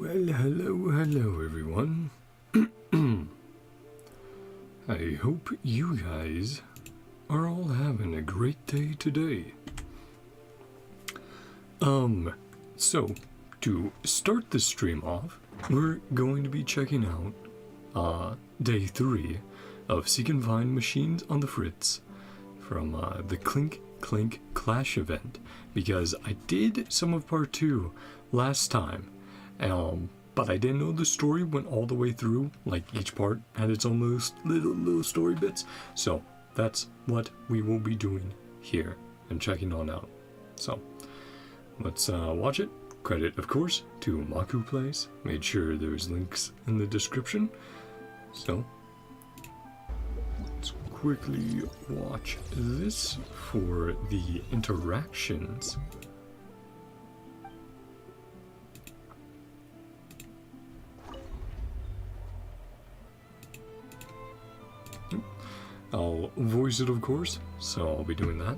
Well, hello everyone. I hope you guys are all having a great day today. So, to start the stream off, we're going to be checking out, day 3 of Seek and Find Machines on the Fritz from, the Clink Clink Clash event, because I did some of part 2 last time, but I didn't know the story went all the way through. Like, each part had its own little story bits, so that's what we will be doing here and checking on out. So let's watch it. Credit, of course, to Maku Plays. Made sure there's links in the description. So let's quickly watch this for the interactions. I'll voice it, of course, so I'll be doing that.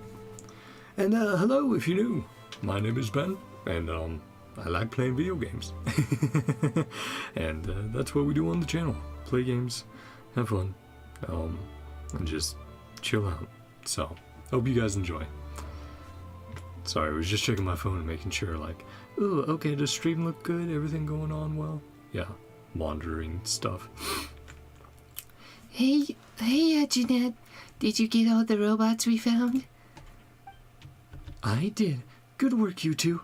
And hello, if you're new. My name is Ben, and I like playing video games. And that's what we do on the channel. Play games, have fun, and just chill out. So, hope you guys enjoy. Sorry, I was just checking my phone and making sure, like, ooh, okay, does stream look good? Everything going on well? Yeah, monitoring stuff. Hey, Jeanette, did you get all the robots we found? I did. Good work, you two.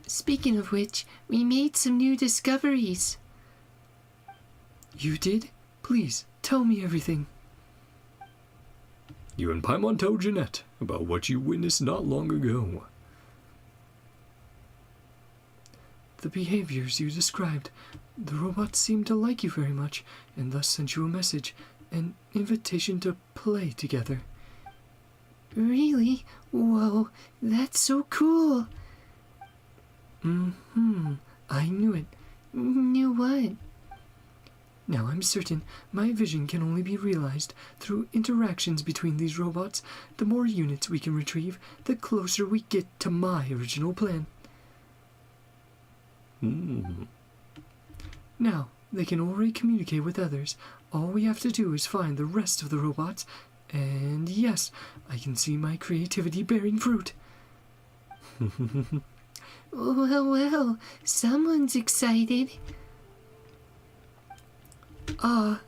Speaking of which, we made some new discoveries. You did? Please, tell me everything. You and Paimon tell Jeanette about what you witnessed not long ago. The behaviors you described. The robots seemed to like you very much, and thus sent you a message, an invitation to play together. Really? Whoa, that's so cool. I knew it. Knew what? Now I'm certain my vision can only be realized through interactions between these robots. The more units we can retrieve, the closer we get to my original plan. Now, they can already communicate with others. All we have to do is find the rest of the robots, and yes, I can see my creativity bearing fruit. Well, someone's excited.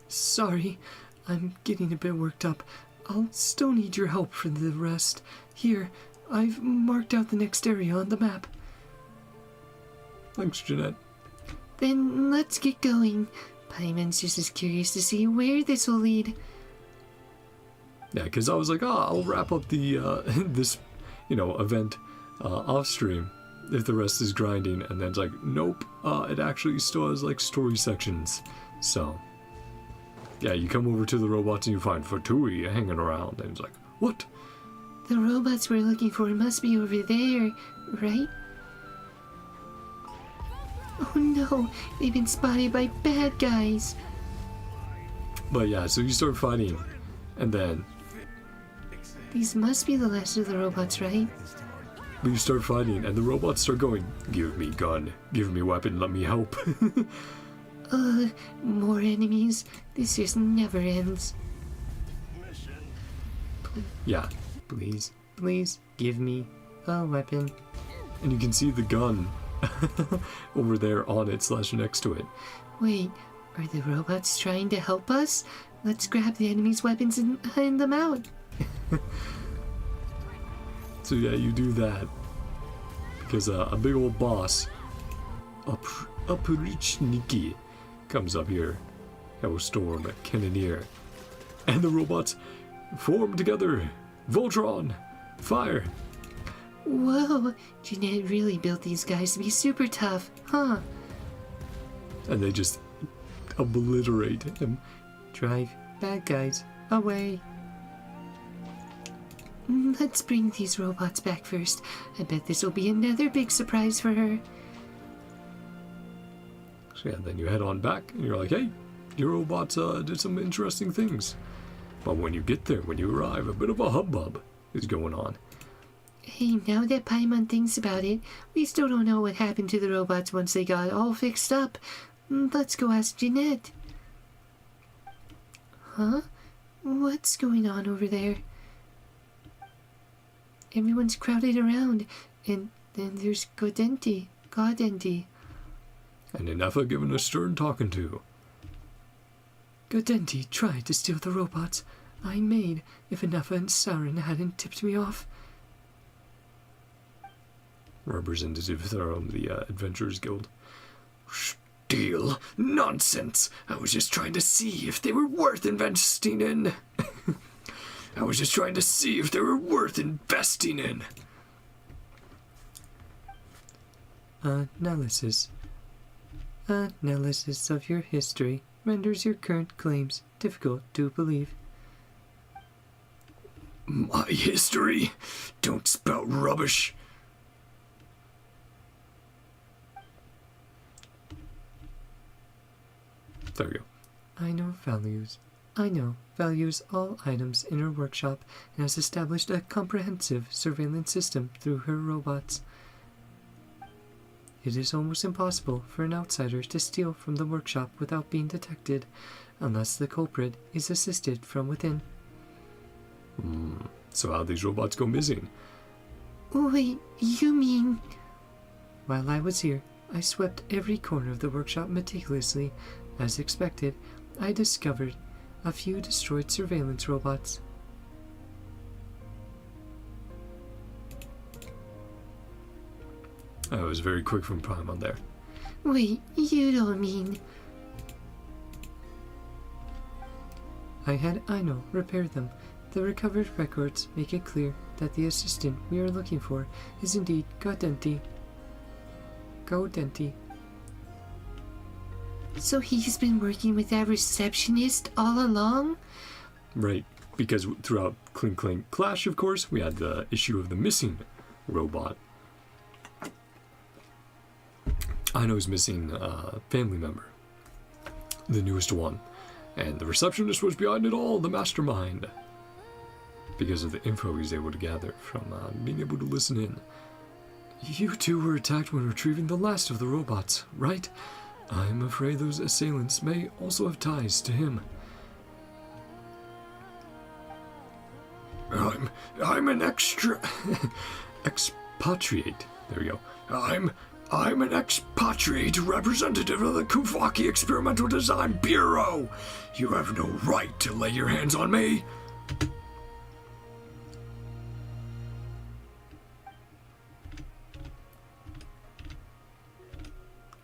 Sorry. I'm getting a bit worked up. I'll still need your help for the rest. Here, I've marked out the next area on the map. Thanks, Jeanette. Then let's get going. Paimon's just as curious to see where this will lead. Yeah, because I was like, I'll wrap up the this, event off stream if the rest is grinding, and then it's like, nope, it actually still has like story sections. So yeah, you come over to the robots and you find Fatui hanging around, and it's like, what? The robots we're looking for must be over there, right? Oh no, they've been spotted by bad guys. But yeah, so you start fighting, and then these must be the last of the robots, right? you start fighting, and the robots start going, give me gun, give me weapon, let me help. More enemies. This just never ends. Yeah, please give me a weapon. And you can see the gun over there on it / next to it. Wait, are the robots trying to help us? Let's grab the enemy's weapons and hand them out. So yeah, you do that. Because a big old boss, Apurichniki, comes up here. Hellstorm, Cannoneer. And the robots form together. Voltron, fire. Whoa, Jeanette really built these guys to be super tough, huh? And they just obliterate him. Drive bad guys away. Let's bring these robots back first. I bet this will be another big surprise for her. So yeah, then you head on back, and you're like, hey, your robots did some interesting things. But when you get there, when you arrive, a bit of a hubbub is going on. Hey, now that Paimon thinks about it, we still don't know what happened to the robots once they got all fixed up. Let's go ask Jeanette. Huh? What's going on over there? Everyone's crowded around, and then there's Godenti. And Inefa given a stern talking to. Godenti tried to steal the robots I made if Inefa and Saren hadn't tipped me off. Representative from the Adventurers Guild. Steal? Nonsense! I was just trying to see if they were worth investing in. Analysis of your history renders your current claims difficult to believe. My history? Don't spout rubbish. There we go. I know values all items in her workshop and has established a comprehensive surveillance system through her robots. It is almost impossible for an outsider to steal from the workshop without being detected, unless the culprit is assisted from within. So how'd these robots go missing? Wait, you mean... While I was here, I swept every corner of the workshop meticulously. As expected, I discovered a few destroyed surveillance robots. I was very quick from Paimon there. Wait, you don't mean... I had Aino repair them. The recovered records make it clear that the assistant we are looking for is indeed Godenti. So he's been working with that receptionist all along? Right, because throughout Clink Clink Clash, of course, we had the issue of the missing robot. Aino's missing a family member, the newest one, and the receptionist was behind it all, the mastermind, because of the info he's able to gather from being able to listen in. You two were attacked when retrieving the last of the robots, right? I'm afraid those assailants may also have ties to him. I'm an expatriate. There we go. I'm an expatriate representative of the Kufaki Experimental Design Bureau. You have no right to lay your hands on me.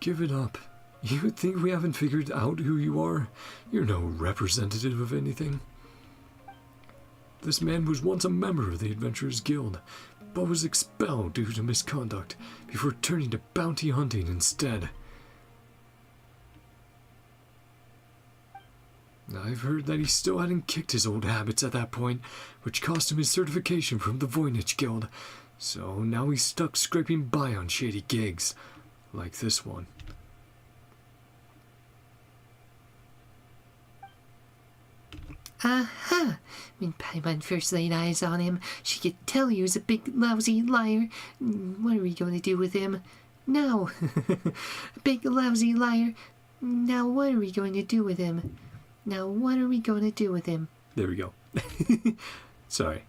Give it up. You think we haven't figured out who you are? You're no representative of anything. This man was once a member of the Adventurers Guild, but was expelled due to misconduct before turning to bounty hunting instead. I've heard that he still hadn't kicked his old habits at that point, which cost him his certification from the Voynich Guild, so now he's stuck scraping by on shady gigs, like this one. Aha! When Paimon first laid eyes on him, she could tell he was a big lousy liar. What are we going to do with him? Now, big lousy liar. Now what are we going to do with him? There we go. Sorry.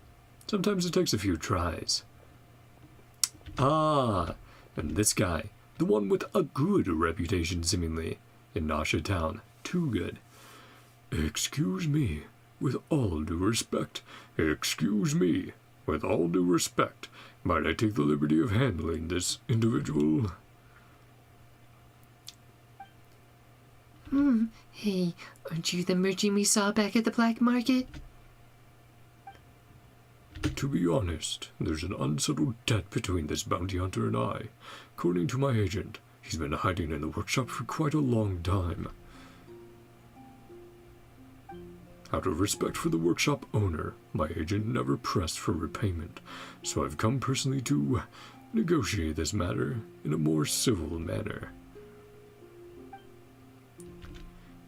Sometimes it takes a few tries. And this guy, the one with a good reputation seemingly, in Nasha Town. Too good. Excuse me, with all due respect. Excuse me, with all due respect. Might I take the liberty of handling this individual? Hey, aren't you the merchant we saw back at the black market? To be honest, there's an unsettled debt between this bounty hunter and I. According to my agent, he's been hiding in the workshop for quite a long time. Out of respect for the workshop owner, my agent never pressed for repayment, so I've come personally to negotiate this matter in a more civil manner.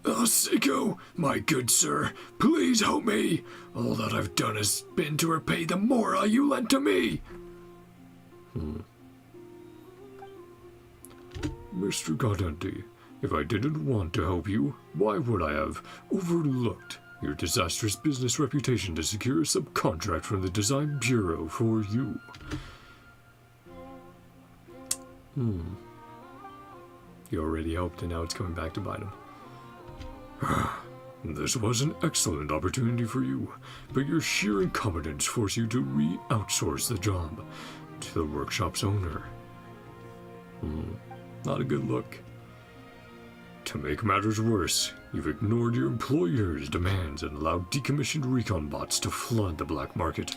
Seiko, my good sir, please help me. All that I've done has been to repay the mora you lent to me. Mr. Godenti, if I didn't want to help you, why would I have overlooked your disastrous business reputation to secure a subcontract from the Design Bureau for you? He already helped and now it's coming back to bite him. This was an excellent opportunity for you, but your sheer incompetence forced you to re-outsource the job to the workshop's owner. Not a good look. To make matters worse, you've ignored your employer's demands and allowed decommissioned recon bots to flood the black market.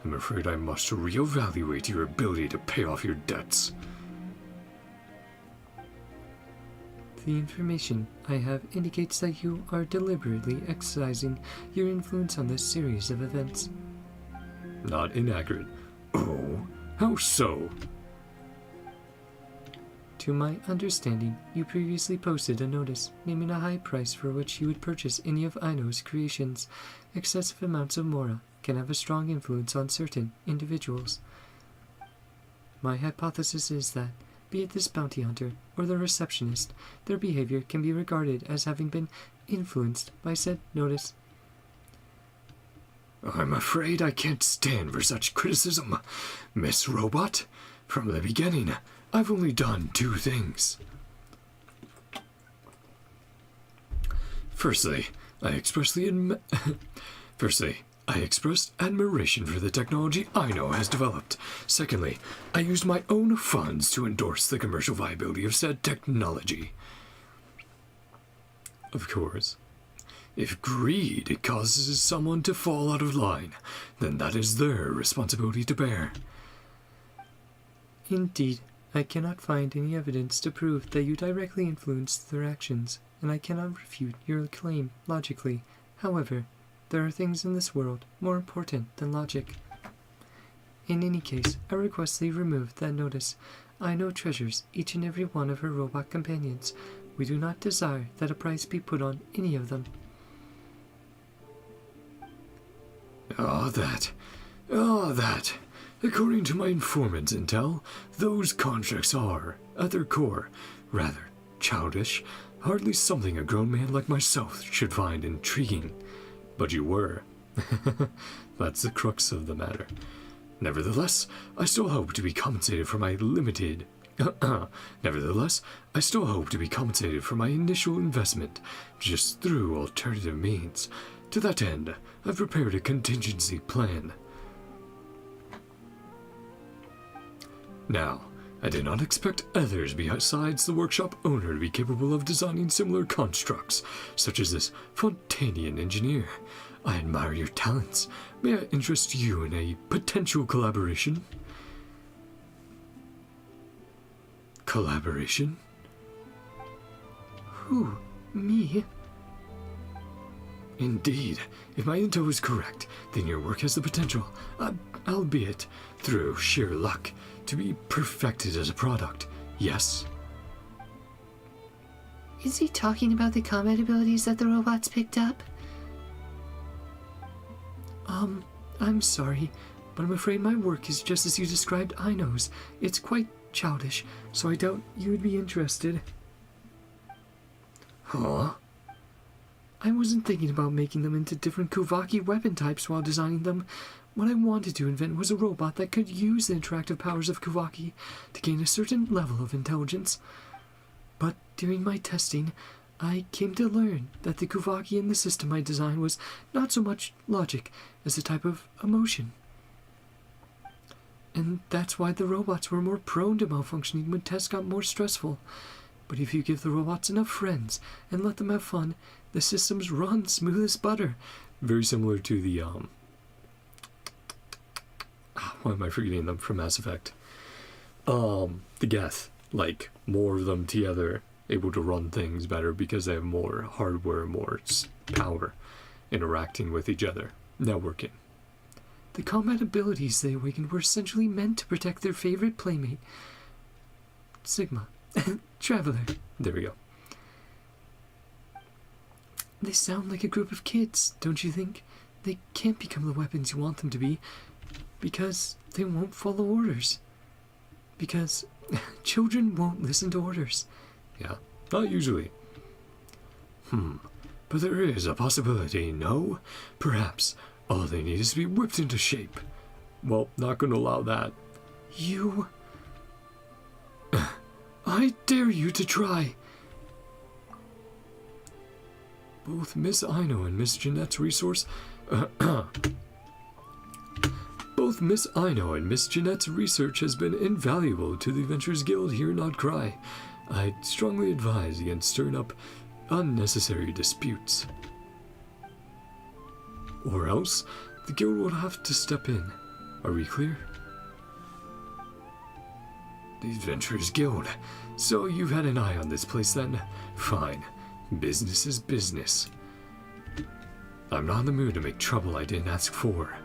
I'm afraid I must reevaluate your ability to pay off your debts. The information I have indicates that you are deliberately exercising your influence on this series of events. Not inaccurate. Oh, how so? To my understanding, you previously posted a notice naming a high price for which you would purchase any of Aino's creations. Excessive amounts of mora can have a strong influence on certain individuals. My hypothesis is that, be it this bounty hunter or the receptionist, their behavior can be regarded as having been influenced by said notice. I'm afraid I can't stand for such criticism, Miss Robot. From the beginning, I've only done two things. Firstly, I expressed admiration for the technology Aino has developed. Secondly, I used my own funds to endorse the commercial viability of said technology. Of course, if greed causes someone to fall out of line, then that is their responsibility to bear. Indeed, I cannot find any evidence to prove that you directly influenced their actions, and I cannot refute your claim logically. However, there are things in this world more important than logic. In any case, I request that you remove that notice. Aino treasures each and every one of her robot companions. We do not desire that a price be put on any of them. That. According to my informant's intel, those contracts are, at their core, rather childish, hardly something a grown man like myself should find intriguing. But you were. That's the crux of the matter. Nevertheless, I still hope to be compensated for my initial investment, just through alternative means. To that end, I've prepared a contingency plan. Now, I did not expect others besides the workshop owner to be capable of designing similar constructs, such as this Fontanian engineer. I admire your talents. May I interest you in a potential collaboration? Collaboration? Who? Me? Indeed. If my intel is correct, then your work has the potential, albeit through sheer luck, to be perfected as a product. Yes? Is he talking about the combat abilities that the robots picked up? I'm sorry, but I'm afraid my work is just as you described Aino's. It's quite childish, so I doubt you would be interested. Huh? I wasn't thinking about making them into different Kuvaki weapon types while designing them. What I wanted to invent was a robot that could use the interactive powers of Kuvaki to gain a certain level of intelligence. But during my testing, I came to learn that the Kuvaki in the system I designed was not so much logic as a type of emotion. And that's why the robots were more prone to malfunctioning when tests got more stressful. But if you give the robots enough friends and let them have fun, the systems run smooth as butter. Very similar to the, why am I forgetting them from Mass Effect? The Geth. Like, more of them together, able to run things better because they have more hardware, more power, interacting with each other, networking. The combat abilities they awakened were essentially meant to protect their favorite playmate, Sigma. Traveler. There we go. They sound like a group of kids, don't you think? They can't become the weapons you want them to be, because they won't follow orders. Because children won't listen to orders. Yeah, not usually. But there is a possibility, no? Perhaps all they need is to be whipped into shape. Well, not gonna allow that. You... I dare you to try. Both Miss Ino and Miss Jeanette's resource... Both Miss Ino and Miss Jeanette's research has been invaluable to the Adventurers Guild here in NodKrai. I'd strongly advise against stirring up unnecessary disputes. Or else, the guild will have to step in. Are we clear? The Adventurers Guild. So you've had an eye on this place then? Fine. Business is business. I'm not in the mood to make trouble I didn't ask for.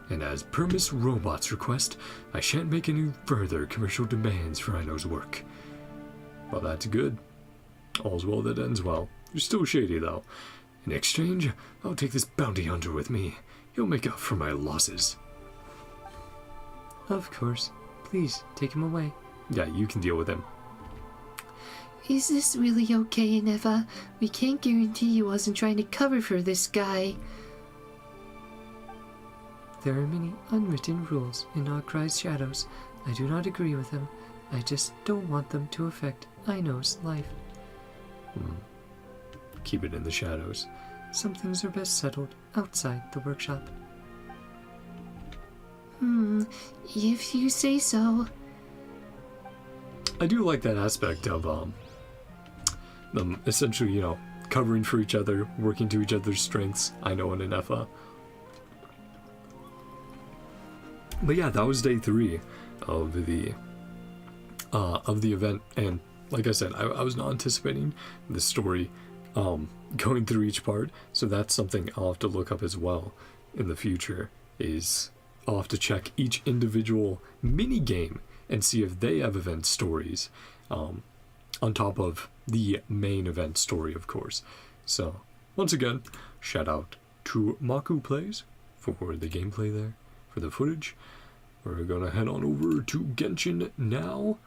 And as per Miss Robot's request, I shan't make any further commercial demands for Ino's work. Well, that's good. All's well that ends well. You're still shady, though. In exchange, I'll take this bounty hunter with me. He'll make up for my losses. Of course. Please, take him away. Yeah, you can deal with him. Is this really okay, Neva? We can't guarantee you wasn't trying to cover for this guy. There are many unwritten rules in NodKrai's shadows. I do not agree with them. I just don't want them to affect Ino's life. Keep it in the shadows. Some things are best settled outside the workshop. If you say so. I do like that aspect of them essentially, you know, covering for each other, working to each other's strengths. Ino and Anefa. But yeah, that was day 3 of the event, and like I said, I was not anticipating the story going through each part, so that's something I'll have to look up as well in the future. Is I'll have to check each individual mini game and see if they have event stories on top of the main event story, of course. So once again, shout out to Maku Plays for the gameplay there, for the footage. We're gonna head on over to Genshin now.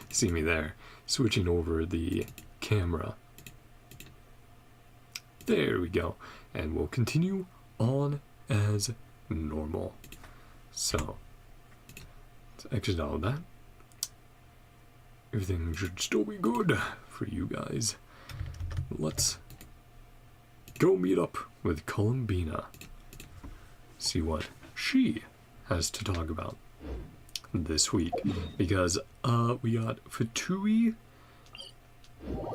See me there, switching over the camera. There we go. And we'll continue on as normal. So, let's exit all of that. Everything should still be good for you guys. Let's go meet up with Columbina. See what she has to talk about this week, because we got Fatui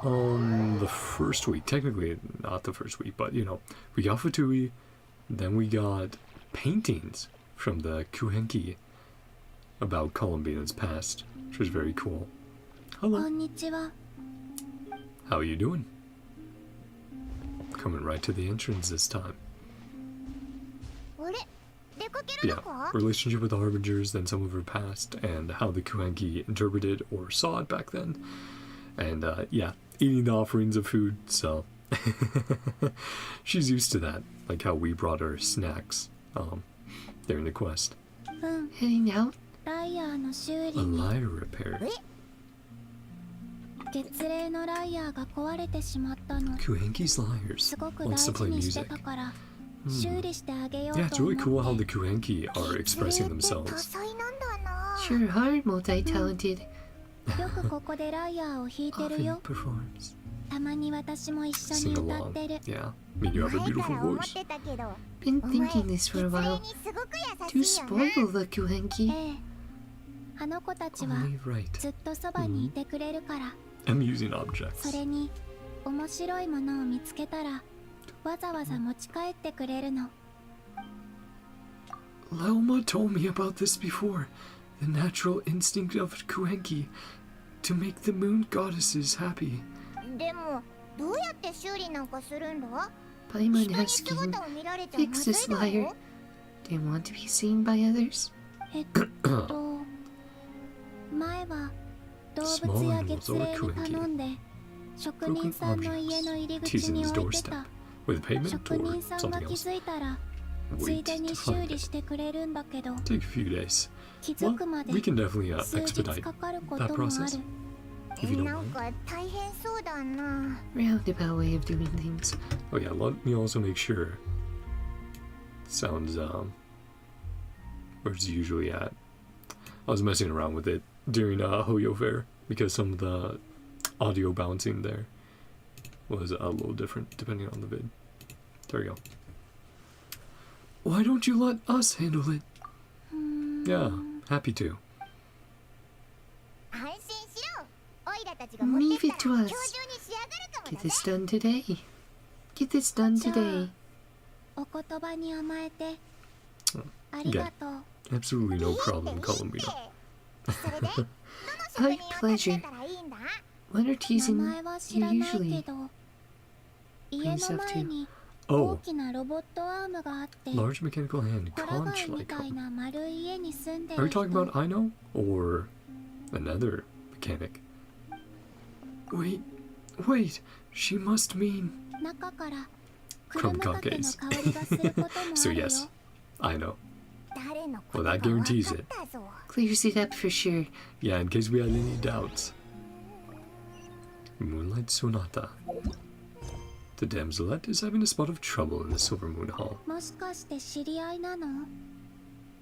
on the first week. Technically not the first week, but you know, we got Fatui, then we got paintings from the Kuhenki about Columbina's past, which was very cool. Hello. Konnichiwa. How are you doing? Coming right to the entrance this time. Yeah, relationship with the Harbingers, then some of her past, and how the Kuhenki interpreted or saw it back then. And yeah, eating the offerings of food, so she's used to that, like how we brought her snacks during the quest. Heading out? A lyre repair. Kuhenki's lyres wants to play music. Yeah, it's really cool how the Kuhenki are expressing themselves. Sure are multi-talented. Often performs. Sing along. Yeah, I mean, you have a beautiful voice. Been thinking this for a while. To spoil the Kuhenki. Only right. I'm using objects. Lauma told me about this before. The natural instinct of Kuhenki to make the moon goddesses happy. Paimon has schemed. Fix this lyre. They want to be seen by others. Small animals or Kuhenki. Broken objects. Teasing his doorstep. With payment or something else. wait to find it. Take a few days. Well, we can definitely expedite that process, if you don't mind. Roundabout way of doing things. Oh yeah, let me also make sure. Sounds, where's it usually at? I was messing around with it during Hoyo Fair, because some of the audio bouncing there was a little different depending on the vid. There we go. Why don't you let us handle it? Yeah, happy to. Leave it to us. Get this done today. Get this done today. Again, absolutely no problem, Columbina. My pleasure. When are teasing you usually brings up to? Oh, large mechanical hand, conch-like. Are we talking about Aino or another mechanic? Wait, she must mean chronicles. So yes, I know. Well, that guarantees it. Clears it up for sure. Yeah, in case we had any doubts. Moonlight Sonata. The damselette is having a spot of trouble in the Silver Moon Hall.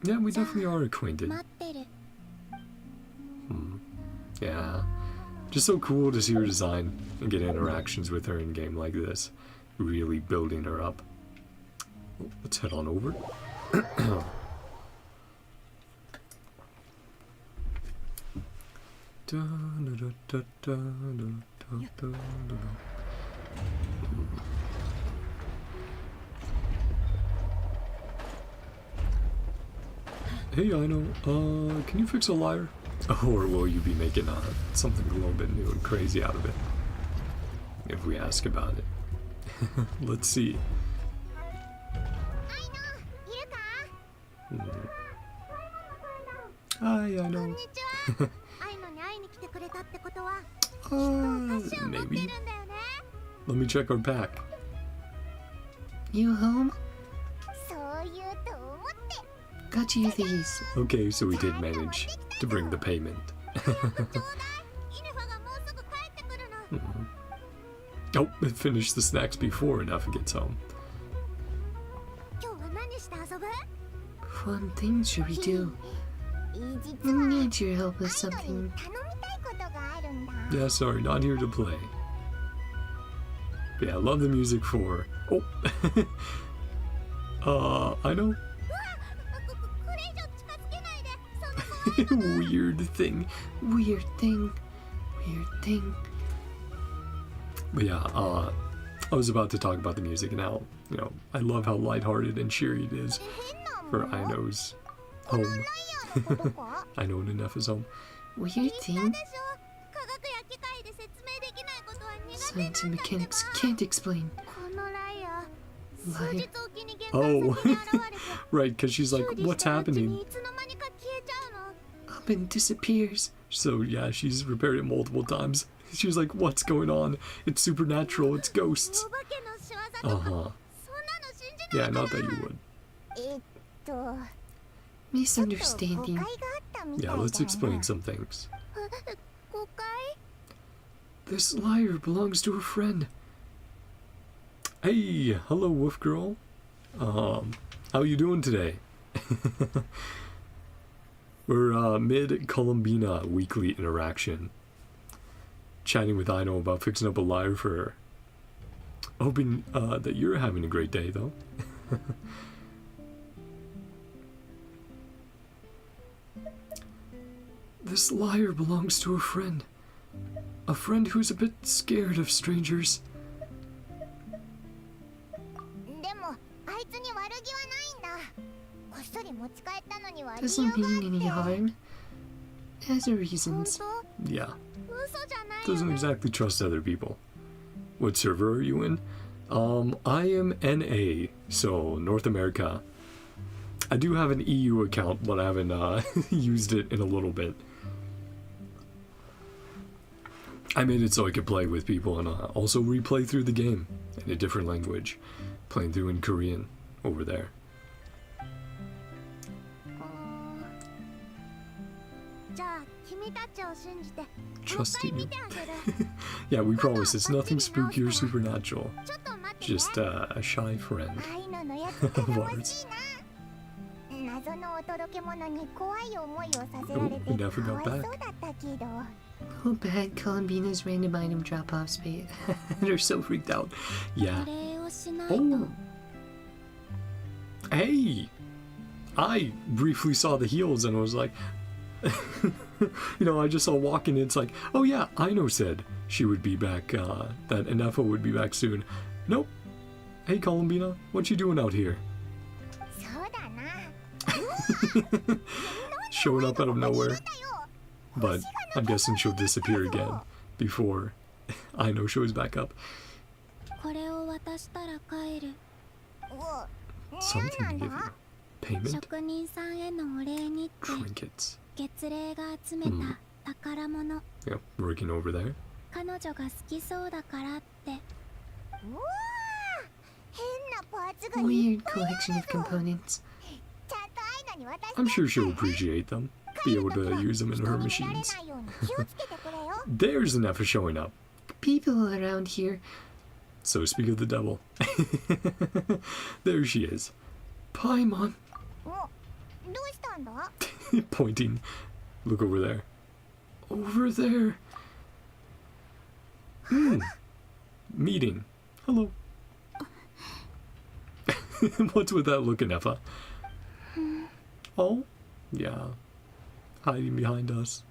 Yeah, we definitely are acquainted. Yeah. Just so cool to see her design and get interactions with her in game like this. Really building her up. Well, let's head on over. Hey, I know. Can you fix a lyre? Or will you be making something a little bit new and crazy out of it? If we ask about it. Let's see. Hi, I know. Maybe. Let me check our pack. You home? Got you these. Okay, so we did manage to bring the payment. Oh, it finished the snacks before Enough gets home. Fun things should we do? We need your help with something. Yeah, sorry, not here to play. But yeah, I love the music for... Oh! I know. Weird thing. Weird thing. Weird thing. But yeah, I was about to talk about the music and how, you know, I love how lighthearted and cheery it is for Aino's home. Aino and Inef's home. Weird thing? Science and mechanics can't explain. Liar. Oh, right, because she's like, what's happening? Up and disappears. So yeah, she's repaired it multiple times. She was like, what's going on? It's supernatural, it's ghosts. Uh-huh. Yeah, not that you would. Misunderstanding. Yeah, let's explain some things. This lyre belongs to a friend. Hey, hello wolf girl. How you doing today? We're mid Columbina weekly interaction. Chatting with Aino about fixing up a lyre for her. Hoping that you're having a great day though. This lyre belongs to a friend. A friend who's a bit scared of strangers. Doesn't mean any harm. Has her reasons. Yeah. Doesn't exactly trust other people. What server are you in? I am NA, so North America. I do have an EU account, but I haven't used it in a little bit. I made it so I could play with people and also replay through the game in a different language. Playing through in Korean over there. Trust in you. Yeah, we promise it's nothing spooky or supernatural. Just a shy friend of ours. Oh, we never got back. Oh, bad Columbina's random item drop-offs, mate. They're so freaked out. Yeah. Oh. Hey! I briefly saw the heels and I was like... you know, I just saw walking in, it's like, oh yeah, Aino said she would be back, that Inefa would be back soon. Nope. Hey, Columbina, what you doing out here? Showing up out of nowhere. But I'm guessing she'll disappear again before Aino shows back up. Something to give you. Payment? Trinkets. Yep, working over there. Weird collection of components. I'm sure she'll appreciate them. Be able to use them in her machines. There's Inefa showing up. People around here. So speak of the devil. There she is. Paimon. Pointing. Look over there. Over there. Meeting. Hello. What's with that look, Inefa? Oh, yeah. Hiding behind us.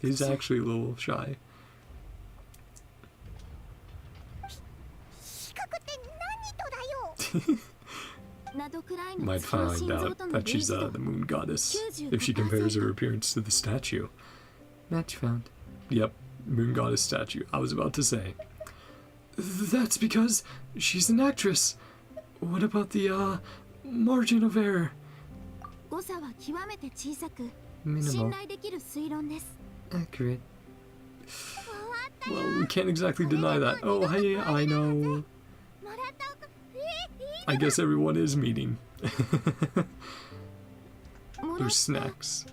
He's actually a little shy. Might find out that she's the moon goddess if she compares her appearance to the statue. Match found. Yep, moon goddess statue. I was about to say. That's because she's an actress. What about the margin of error? Minimal. Accurate. Well, we can't exactly deny that. Oh, hey, I know. I guess everyone is meeting. There's snacks.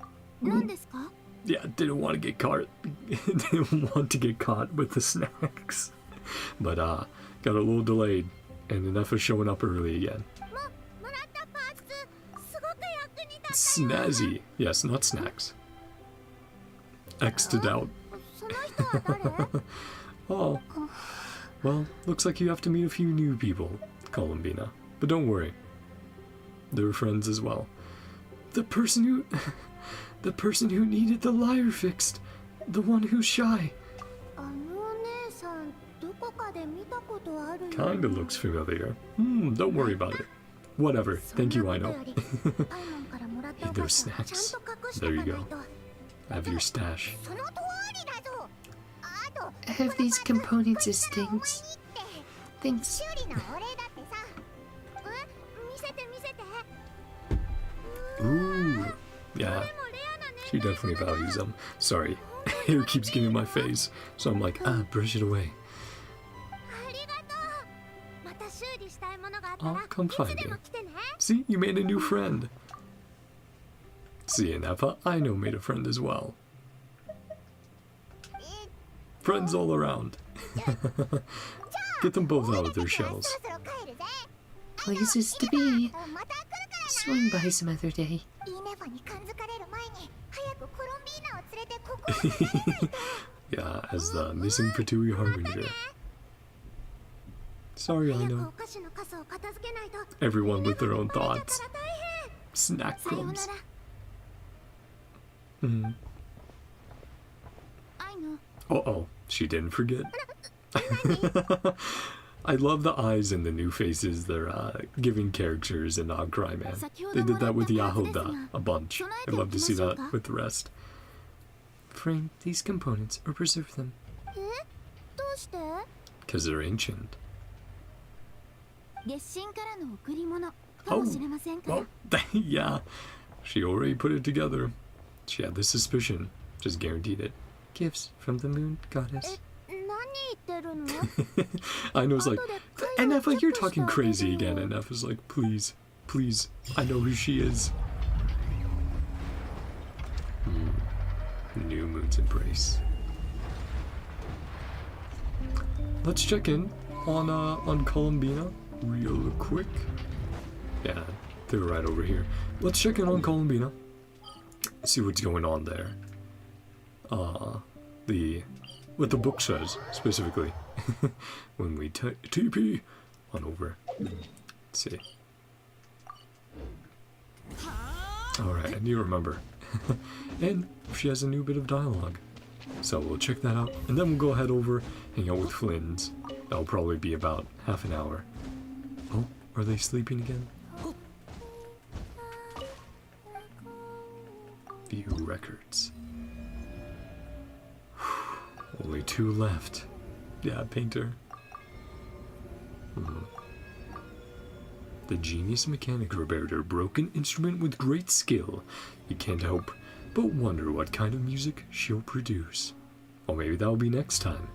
Yeah, didn't want to get caught. Didn't want to get caught with the snacks. But got a little delayed, and Inefa showing up early again. Snazzy. Yes, not snacks. X'd it out. Oh. Well, looks like you have to meet a few new people, Columbina. But don't worry. They're friends as well. The person who needed the lyre fixed. The one who's shy. Kinda looks familiar. Don't worry about it. Whatever. Thank you, Aino. Eat those snacks. There you go. Have your stash. Have these components as things. Thanks. Ooh. Yeah. She definitely values them. Sorry. Hair keeps getting in my face. So I'm like, brush it away. I'll come find you. See, you made a new friend. See, Inefa, Aino made a friend as well. Friends all around. Get them both out of their shells. Places to be. Swing by some other day. Yeah, as the missing Fatui Harbinger. Sorry, Aino. Everyone with their own thoughts. Snack crumbs. Uh-oh, she didn't forget. I love the eyes in the new faces they're giving characters in NodKrai, man. They did that with Yahoda a bunch. I'd love to see that with the rest. Frame these components or preserve them. Because they're ancient. Oh, well, yeah. She already put it together. She had the suspicion. Just guaranteed it. Gifts from the moon goddess. I know, it's like, Inefa, you're talking crazy again. Inefa's like, please, please, I know who she is. New Moon's Embrace. Let's check in on Columbina real quick. Yeah, they're right over here. Let's check in on Columbina. See what's going on there. What the book says specifically. When we TP on over. Let's see. Alright, I need to remember. And she has a new bit of dialogue. So we'll check that out. And then we'll go ahead over, hang out with Flins. That'll probably be about half an hour. Oh, are they sleeping again? View records. Only 2 left. Yeah, painter. The genius mechanic repaired her broken instrument with great skill. You can't help but wonder what kind of music she'll produce. Or maybe that'll be next time.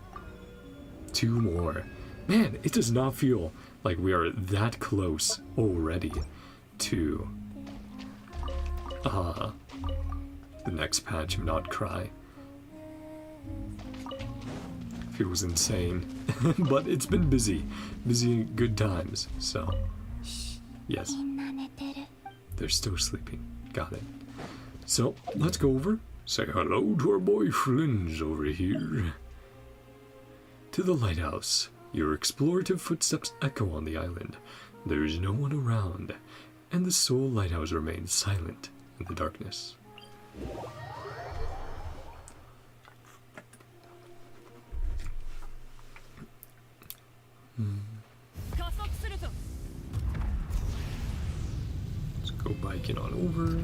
2 more. Man, it does not feel like we are that close already to the next patch of NodKrai. Feels insane. But it's been busy. Busy good times, so yes. They're still sleeping. Got it. So, let's go over. Say hello to our boy Flins over here. To the lighthouse. Your explorative footsteps echo on the island. There is no one around, and the sole lighthouse remains silent in the darkness. Let's go biking on over.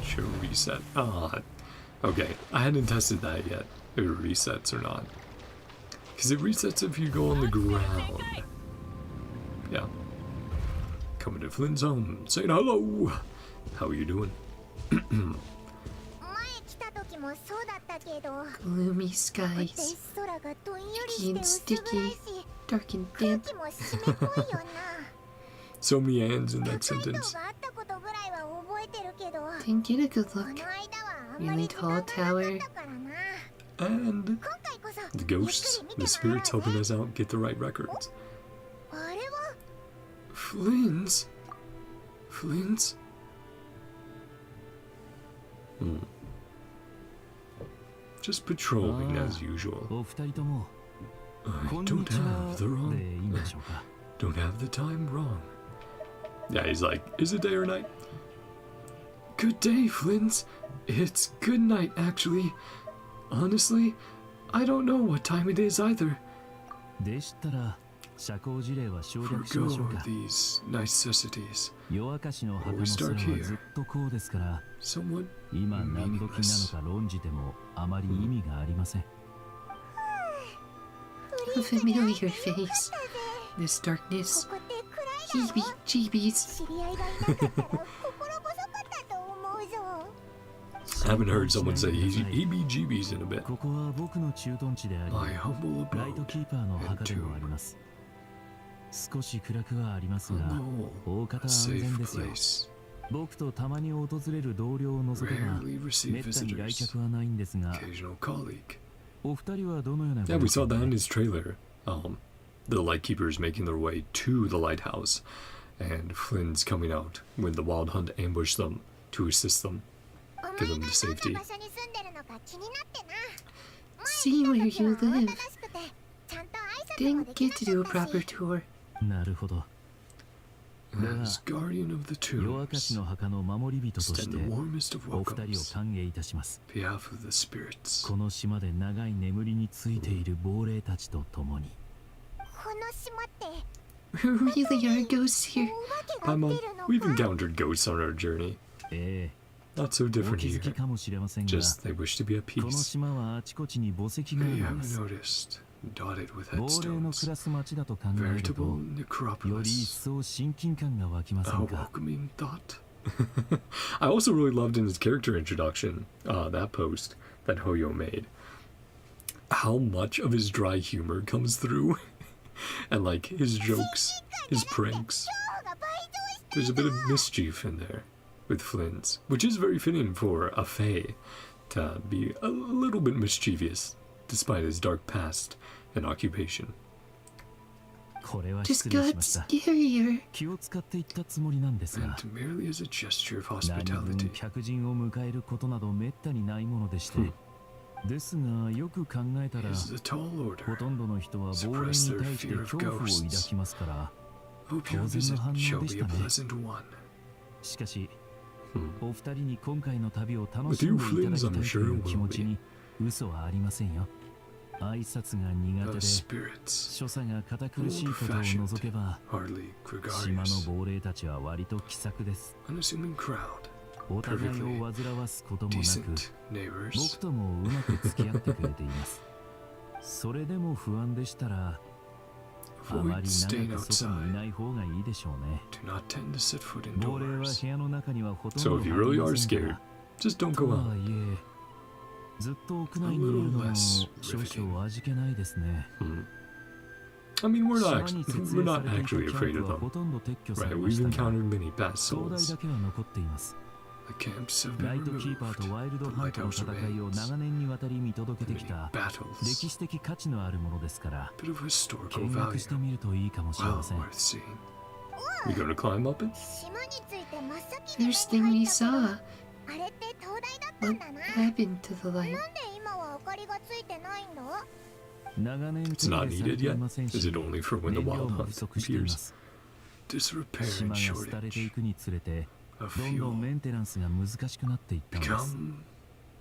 Should reset. Okay. I hadn't tested that yet. If it resets or not. Because it resets if you go on the ground. Yeah. Coming to Flynn's home. Saying hello. How are you doing? Gloomy skies. Icky and sticky. Dark and damp. So many ands in that sentence. Didn't get a good look. Really tall tower. And the ghosts, the spirits helping us out get the right records. Flins? Flins? Just patrolling as usual. I don't have the wrong. Don't have the time wrong. Yeah, he's like, is it day or night? Good day, Flins. It's good night, actually. Honestly, I don't know what time it is either. Forgo these necessities. Always dark here. Somewhat meaningless. A familiar face. This darkness. Heebie-jeebies. I haven't heard someone say heebie-jeebies in a bit. My humble abode and tomb. A safe place. Rarely receive visitors. Occasional colleague. Yeah, we saw that in his trailer. The lightkeepers making their way to the lighthouse, and Flynn's coming out when the wild hunt ambushed them to assist them, get them to safety. See where you live. Didn't get to do a proper tour. As guardian of the tombs, extend the warmest of welcomes, behalf of the spirits. Really are ghosts here? Paimon, we've encountered ghosts on our journey. Not so different here. Just they wish to be at peace. They have noticed, dotted with headstones. Veritable necropolis. A welcoming thought. I also really loved in his character introduction, that post that Hoyo made, how much of his dry humor comes through. And like his jokes, his pranks. There's a bit of mischief in there. with Flins, which is very fitting for a Fae to be a little bit mischievous, despite his dark past and occupation. Just got scarier. And merely as a gesture of hospitality. ですがよく考えたら Is the tall order. ほとんどの人は亡霊に対して恐怖を抱きますから Hope your 当然 visit の反応 shall でし be a たね pleasant one. しかしお二人に今回の旅を楽 With し you, んでいただ Flins, きた I'm いと sure いう it 気 will 持ち be. に嘘はありませんよ挨拶が苦手 The で spirits, 所作が堅苦しいことを除けば hardly 島 gregarious, の亡霊たちは割と気さくです unassuming crowd, お互いを煩わすこともなく decent neighbors. 僕ともうまく付き合ってくれていますそれでも不安でしたらあま Avoid り staying 長く外にい outside. ない方がいいでしょうね Do not tend to set foot 亡霊は indoors. 部屋の中にはほとん So ど if you 入 really りま are せんか scared, ら just don't と go は out. いえずっと屋内にいるのも少々味気ないですね I mean, we're 島 not に actually, 設 we're 営さ not れてい actually たキャ afraid ンプ of はほ them. とんど撤去さ Right? れま We've したが encountered many past 灯台 souls. だけは残っています The camps have ラ been イトキーパー removed. とワイルド The ハントの lighthouse 戦いを remains. 長年にわたり見届けてき Many た battles. 歴史的価値のあるものですから Bit of historical 見学して value. みるといいかもしれ Well ません worth seeing. We gonna climb up it? 島について真っ先に First thing we saw, あれって灯台だったん what だな。 happened to the light? なんで今は明かりがついてないんだ？長年 It's 手 not 入れされ needed てい yet? ません Is し it only for when the 燃料 wild も hunt 不足していま appears? す Disrepair 島 and が廃れてい shortage くにつれて of どんどん fuel メンテナンスが難しくなっていったんです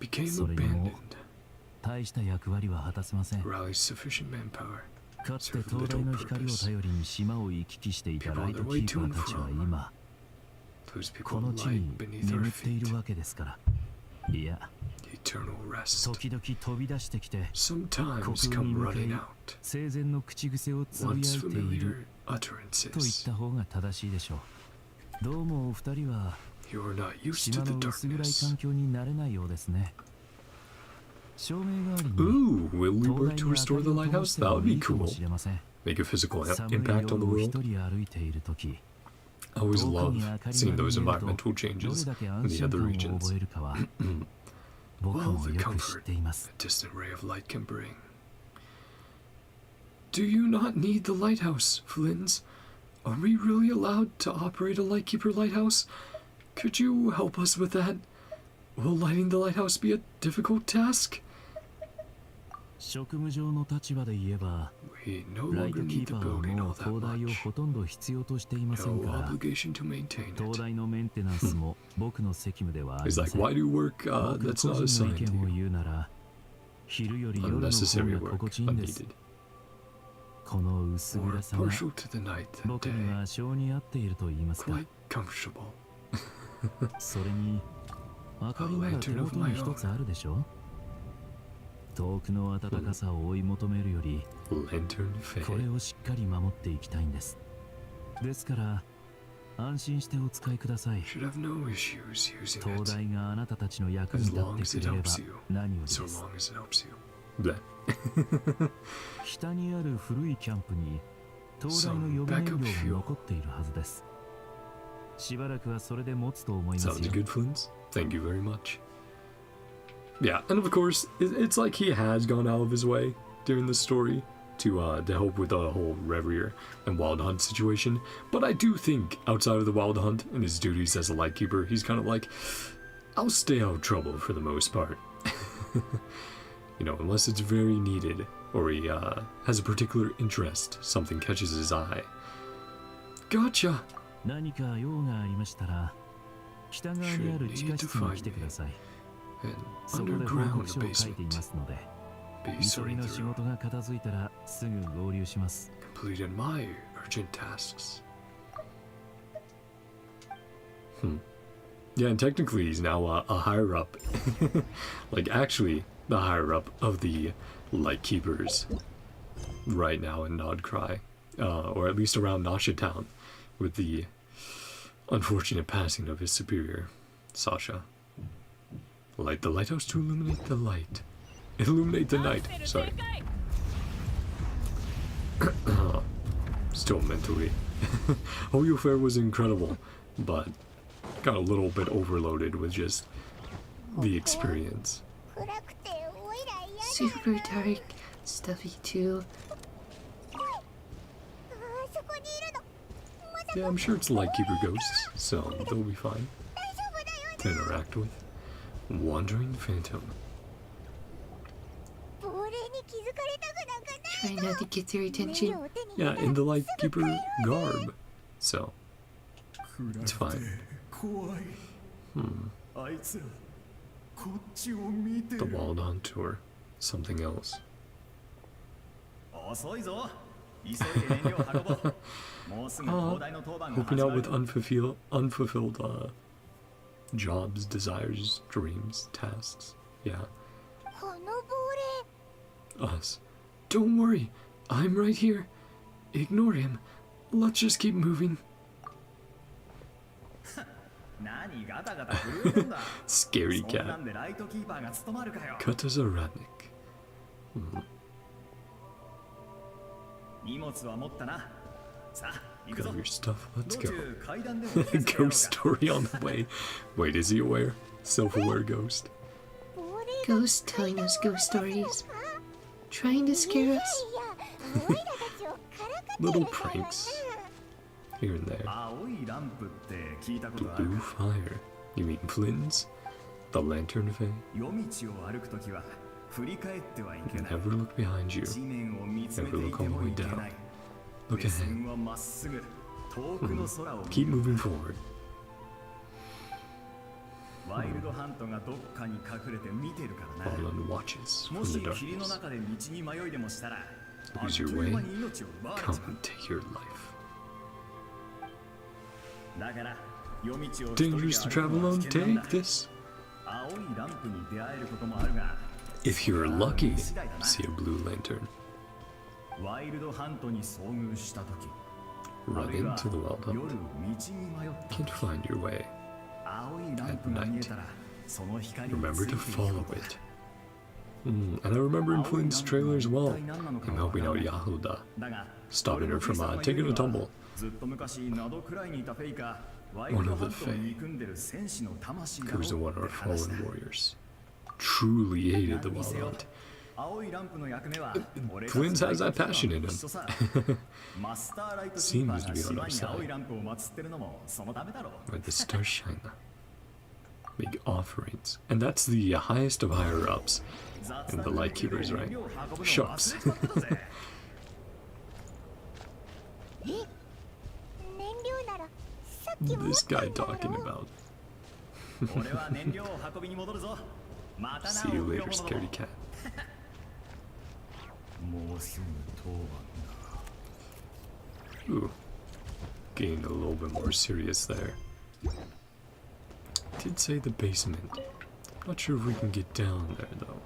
became それにも abandoned. 大した役割は果たせません Rallies sufficient manpower. かつて灯台の光を頼りに島を行き来していたライトキーパーたちは今 Those こ people の地 lie に beneath our 眠ってい feet. るわけですからいや Eternal rest. 時々飛び出してきて Sometimes 虚空 come に向け running out. 生前の口癖をつぶやい Once ている familiar と言っ utterances. た方が正しいでしょうどうもお二人は You are not used 島 to の the 薄暗い darkness. 環境になれないようですね照明代わりに Ooh, will we 灯 work 台 to に restore 明 the かりを通し lighthouse? て That も would い be いかも cool. しれません Make a physical 寒い impact 夜 on the を一 world. 人歩いている時 I always 遠く love に明かり seeing が those 見えると environmental どれ changes だけ in 安 the 心 other 感を regions. 覚えるかは僕 Well, も the よく知っ comfort ています a distant ray of light can bring. Do you not need the lighthouse, Flins? Are we really allowed to operate a lightkeeper lighthouse? Could you help us with that? Will lighting the lighthouse be a difficult task? 職務上の立場で言えば We no ライ longer トキ need ー the パーは building も all う that 灯台を much. ほとんど必要としていません No から obligation to maintain 灯 it. 台のメンテナンスも僕の責務ではあり It's ま like, せん why do work 僕 that's 個 not 人の assigned 意 to 見を you? 言うなら昼より夜の方 Unnecessary が work, 心地いいんです unneeded. この薄 Or 暗さが partial to the night and 僕に day. は性に合っていると言いますか Quite comfortable. それに明かりなら手元に一つあるでしょ遠くの暖かさを追い求めるより Lantern これ Fae. をしっかり守っていきたいんですですから安心してお使いください Should have no issues using 灯 it 台があなたたちの役に as 立 long っ as て it くれれば helps you. 何より So です long as it helps you. Bleh. 北にある古いキャンプに灯台の予備燃料が残っているはずですしばらくはそれで持つと思います Sounds よ good, Flins. Thank you very much. Yeah, and of course, it's like he has gone out of his way during the story to help with the whole Reverie and Wild Hunt situation. But I do think outside of the Wild Hunt and his duties as a lightkeeper, he's kind of like, I'll stay out of trouble for the most part. You know, unless it's very needed or he has a particular interest, something catches his eye. Gotcha. 何か用がありましたら北側にある地下室に来てください And そこで報 underground 告 the 書を書いていま basement. すので Be 急ぎ sorting の仕 through. 事が片付いたらすぐ合流します Completed my urgent tasks. Yeah, and technically he's now a higher up. Like, actually, the higher up of the Lightkeepers right now in NodKrai. Or at least around Nasha Town, with the unfortunate passing of his superior, Sasha. Light the lighthouse to illuminate the light. Illuminate the night. Sorry. Still mentally. Hoyo Fair was incredible, but got a little bit overloaded with just the experience. 暗くておいら嫌だ。 Super dark, stuffy too. あそこにいるの。まさか Yeah, I'm sure it's Lightkeeper ghosts, so they'll be fine 大丈夫だよ to interact with. Wandering Phantom. 亡霊に気づかれたくなんかない Try not to get their 燃 attention. 料を手に入れ Yeah, たら in the すぐ Lightkeeper 帰ろうぜ garb. So, it's fine. 怖い Hmm. あいつらこっちを見て The Wild Hunt or something else. 遅いぞ急いで燃料を運ぼうもうすぐ灯台の当番が Hoping 始 out まる with unfulfilled jobs, desires, dreams, tasks. Yeah, この亡霊 us. Don't worry, I'm right here. Ignore him. Let's just keep moving. 何ガタガタ震えてんだ Scary そんな cat. んでライトキーパーが務まるかよ Katazaradnik. 荷物は持ったなさあ行く Grab ぞ your stuff. Let's 道 go. 中階段でも聞かせてやろう Ghost か story on the way. Wait, is he aware? Self-aware ghost. 亡霊が Ghost telling us ghost stories. Trying to scare us. いやおいらたちをからかって Little るからな pranks here and there. 青いランプって聞いたことあ Blue る fire. You mean Flins? The Lantern Fae? 夜道を歩くときは振り返ってはいけない Never look behind you. 地面を見つめて Never い look て all the も way いけ down. ない Look 目 ahead. 線はまっすぐ遠くの空を見 Keep る moving forward. ワイルドハントがどっかに隠れて見てるからな All on watches も from し the 霧の darkness. 中で道に迷いでもしたらあっ Lose と your いう間 way. に命を奪われち Come ゃ and take your life. うだから夜道を一人で Dangerous to 歩く travel のは alone? 危険なんだ Take this. 青いランプに出会えることもあるが If you're lucky, 次第だな see a blue lantern. ワイルドハントに遭遇したとき Run into the wild 夜 hunt. 道に迷った Can't find your way. 青いランプが見えたらその光に Remember ついて to いく follow ことだ it. And I remember in Flynn's trailer as well, him helping out Yahuda, だが stopping her from taking a tumble. ずっと昔ナドクライにいたフェイかワイ One ルド of ハ the ントを憎んでる戦士の魂だろう Who's っ the one of our て話だ fallen warriors. Truly hated the wild hunt. 青いランプの役目は Flins has that passion in him. マスターライトキーパー Seems to が be on our 島に青い side. ランプを祀ってるのもそのためだろう Where the stars shine. Big offerings. And that's the highest of higher ups. 雑 And the 談 Lightkeepers, で right? 燃料を運ぶのを Shucks. 忘れちまってたぜ燃料ならさっき持っ This た guy んだろ talking about. 俺は燃料を運びに戻るぞまたな See you お later, よ scaredy cat. もうすぐ当番 Ooh. Getting a little bit more serious there. Did say the basement. Not sure if we can get down there though.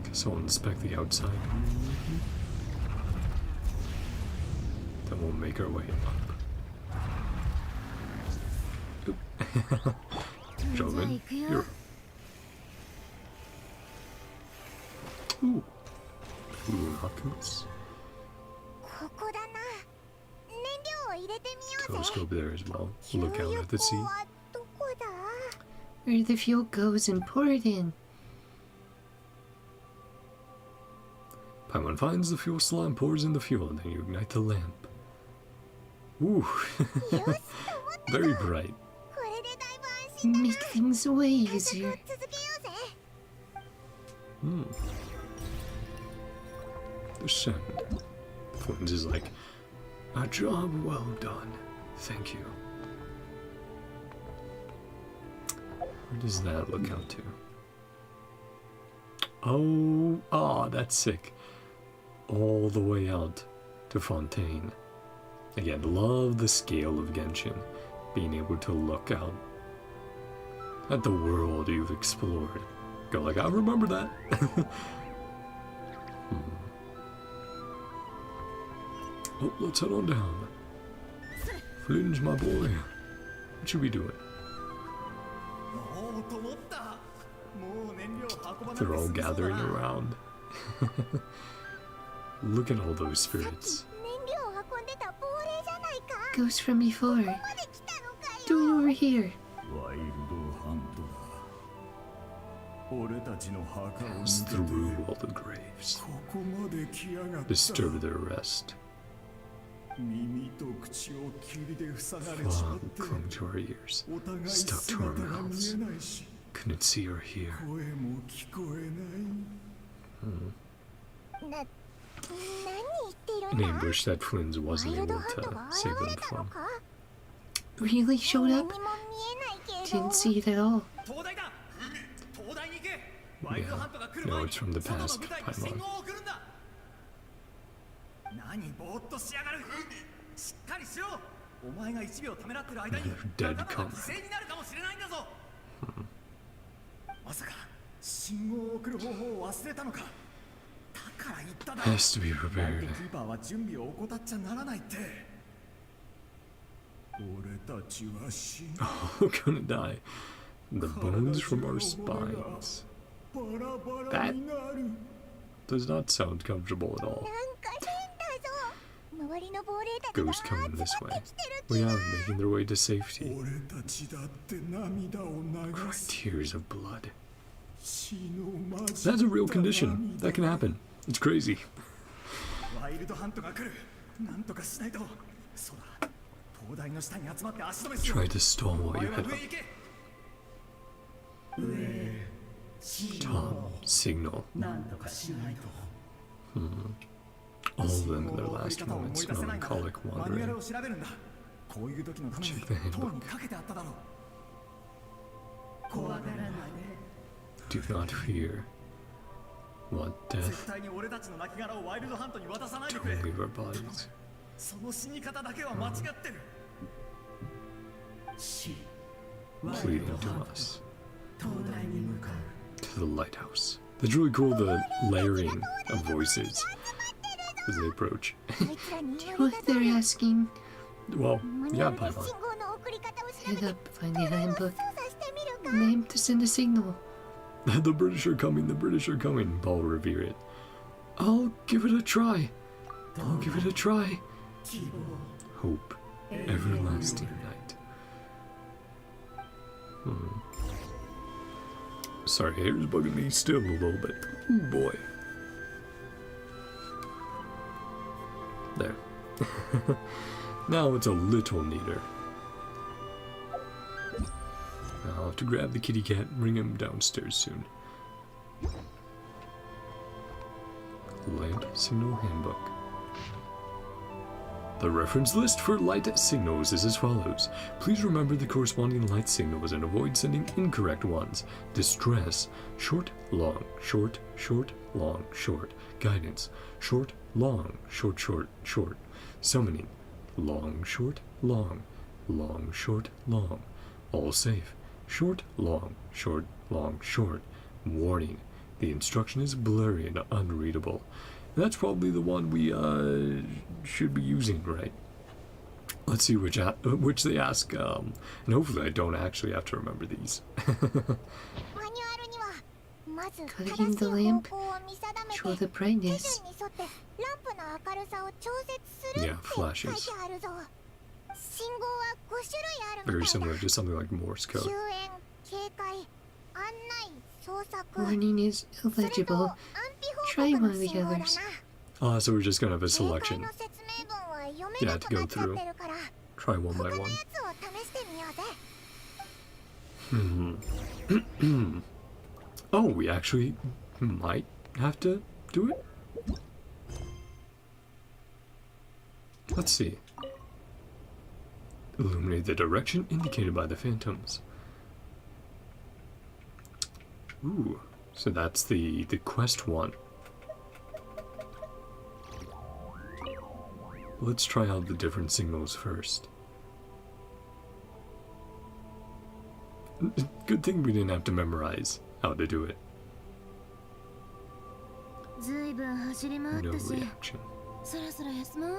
Guess I'll inspect the outside. Then we'll make our way up. Oop. Gentlemen, you're... Ooh. Ooh, Hakus. ここだな燃料を入れてみようぜ Telescope there as well. 給 Look out 油 at the 口 sea. はどこだ Where the fuel goes and pour it in. Paimon finds the fuel slime, pours in the fuel, and then you ignite the lamp. Ooh, よしと思った very bright. これでだいぶ安心だな Make things way 探索 easier. 続けようぜ Hmm. The send. Flins is like, a job well done. Thank you. Where does that look out to? Oh, that's sick. All the way out to Fontaine. Again, love the scale of Genshin. Being able to look out at the world you've explored. Go like, I remember that. Oh, let's head on down. Flins, my boy. What should we doing? もうと思ったもう燃料を運ばなくて They're all 済みそうだ gathering な around. Look at all those さっき spirits. 燃料を運んでた亡霊じゃない Ghost from before. Doing over here. ワイルドハントだ。俺たちの墓を Pass through all the graves. ここまで来やがった。 Disturb their rest. 耳と口を霧で塞がれちまっ Fog て。 clung to our ears, お互い stuck to 姿 our が見 mouths. えないし、 Couldn't see or hear. 声も聞こえない。何言ってる An んだ ambush that Flins ワ wasn't イルド able ハントが to 現 save れ them たの from. か Really showed 何 up? にも見えないけど Didn't see it at all. 東大だ。東大に行け。ワイルドハントが来る No, 前に it's from the 外の past, 部隊に Paimon. 信号を送るんだ。何ぼーっとしやがる。しっかりしろ。お前が1秒ためらってる間に Dead 仲間が comrade. 犠牲になるかもしれないんだぞ。まさか信号を送る方法を忘れたのか。だから言っただろ。 Has to be ナイト prepared. キーパーは準備を怠っちゃならないって。俺たちは死ぬ。 We're gonna die. The bones from our spines. バラバラになる。 Does not sound comfortable at all. なんか変だぞ周りの亡霊たちが Ghosts coming this 集ま way. ってきてる We 気 are が making their way to safety. 俺たちだって涙を Cry 流す。 tears of blood. 死の間近 That's a real condition. That can happen. It's crazy. ワイルドハントが来る。なんとかしないと。そうだ。灯台の下に集まって足止めしよう。 Try to stall お while 前 you は head 上 up. へ行け。 Tom, signal. なんとかしないと。 All of them in their last moments, melancholic マニュアル wandering. を調べるんだ。こういう時のために Check the handbook. 塔にかけてあっただろう。怖がらないで。 Do not fear. Want 絶 death? 対に俺たちの亡骸をワイルドハントに渡さないで Don't くれ。 leave our bodies. その死に方だけは間違ってる。 Pleading to us. To the lighthouse. That's really cool, the layering of voices as they approach. こいつらに言わ What れた通 they're り asking. Well, マニュ yeah, アルで Paimon. 信号の送り方を調べ Head て up, find the handbook. 操作してみるか Name to send a signal. The British are coming, the British are coming, Paul revere it. I'll give it a try. I'll give it a try. Hope, everlasting night. Sorry, hair's bugging me still a little bit. Ooh, boy. There. Now it's a little neater. I'll have to grab the kitty cat and bring him downstairs soon. Lamp Signal Handbook. The reference list for light signals is as follows. Please remember the corresponding light signals and avoid sending incorrect ones. Distress, short, long, short, short, long, short. Guidance, short, long, short, short, short. Summoning, long, short, long, long, short, long. All safe, short, long, short, long, short. Warning, the instruction is blurry and unreadable. That's probably the one we should be using, right? Let's see which they ask, and hopefully I don't actually have to remember these. マニュアルにはまず Cutting 正しい the 方 lamp. 向を見定め Show て the 手 brightness. 順に沿ってランプの明るさを調節する Yeah, って flashes. 書いてあるぞ信号は5種類ある Very みたいだ similar to something like Morse 救 code. 援警戒案内捜索 Warning is それと illegible. 安否 Try 報告 one の of the 信号だな others. So we're just gonna have a 警戒 selection. の説明文は読めなくなっちゃってるから Try one 他 by の one. やつを試してみようぜ Oh, we actually might have to do it? Let's see. Illuminate the direction indicated by the phantoms. Ooh, so that's the quest one. Let's try out the different signals first. Good thing we didn't have to memorize how to do it. ずいぶん走り回 No ったし reaction. そろそろ休もう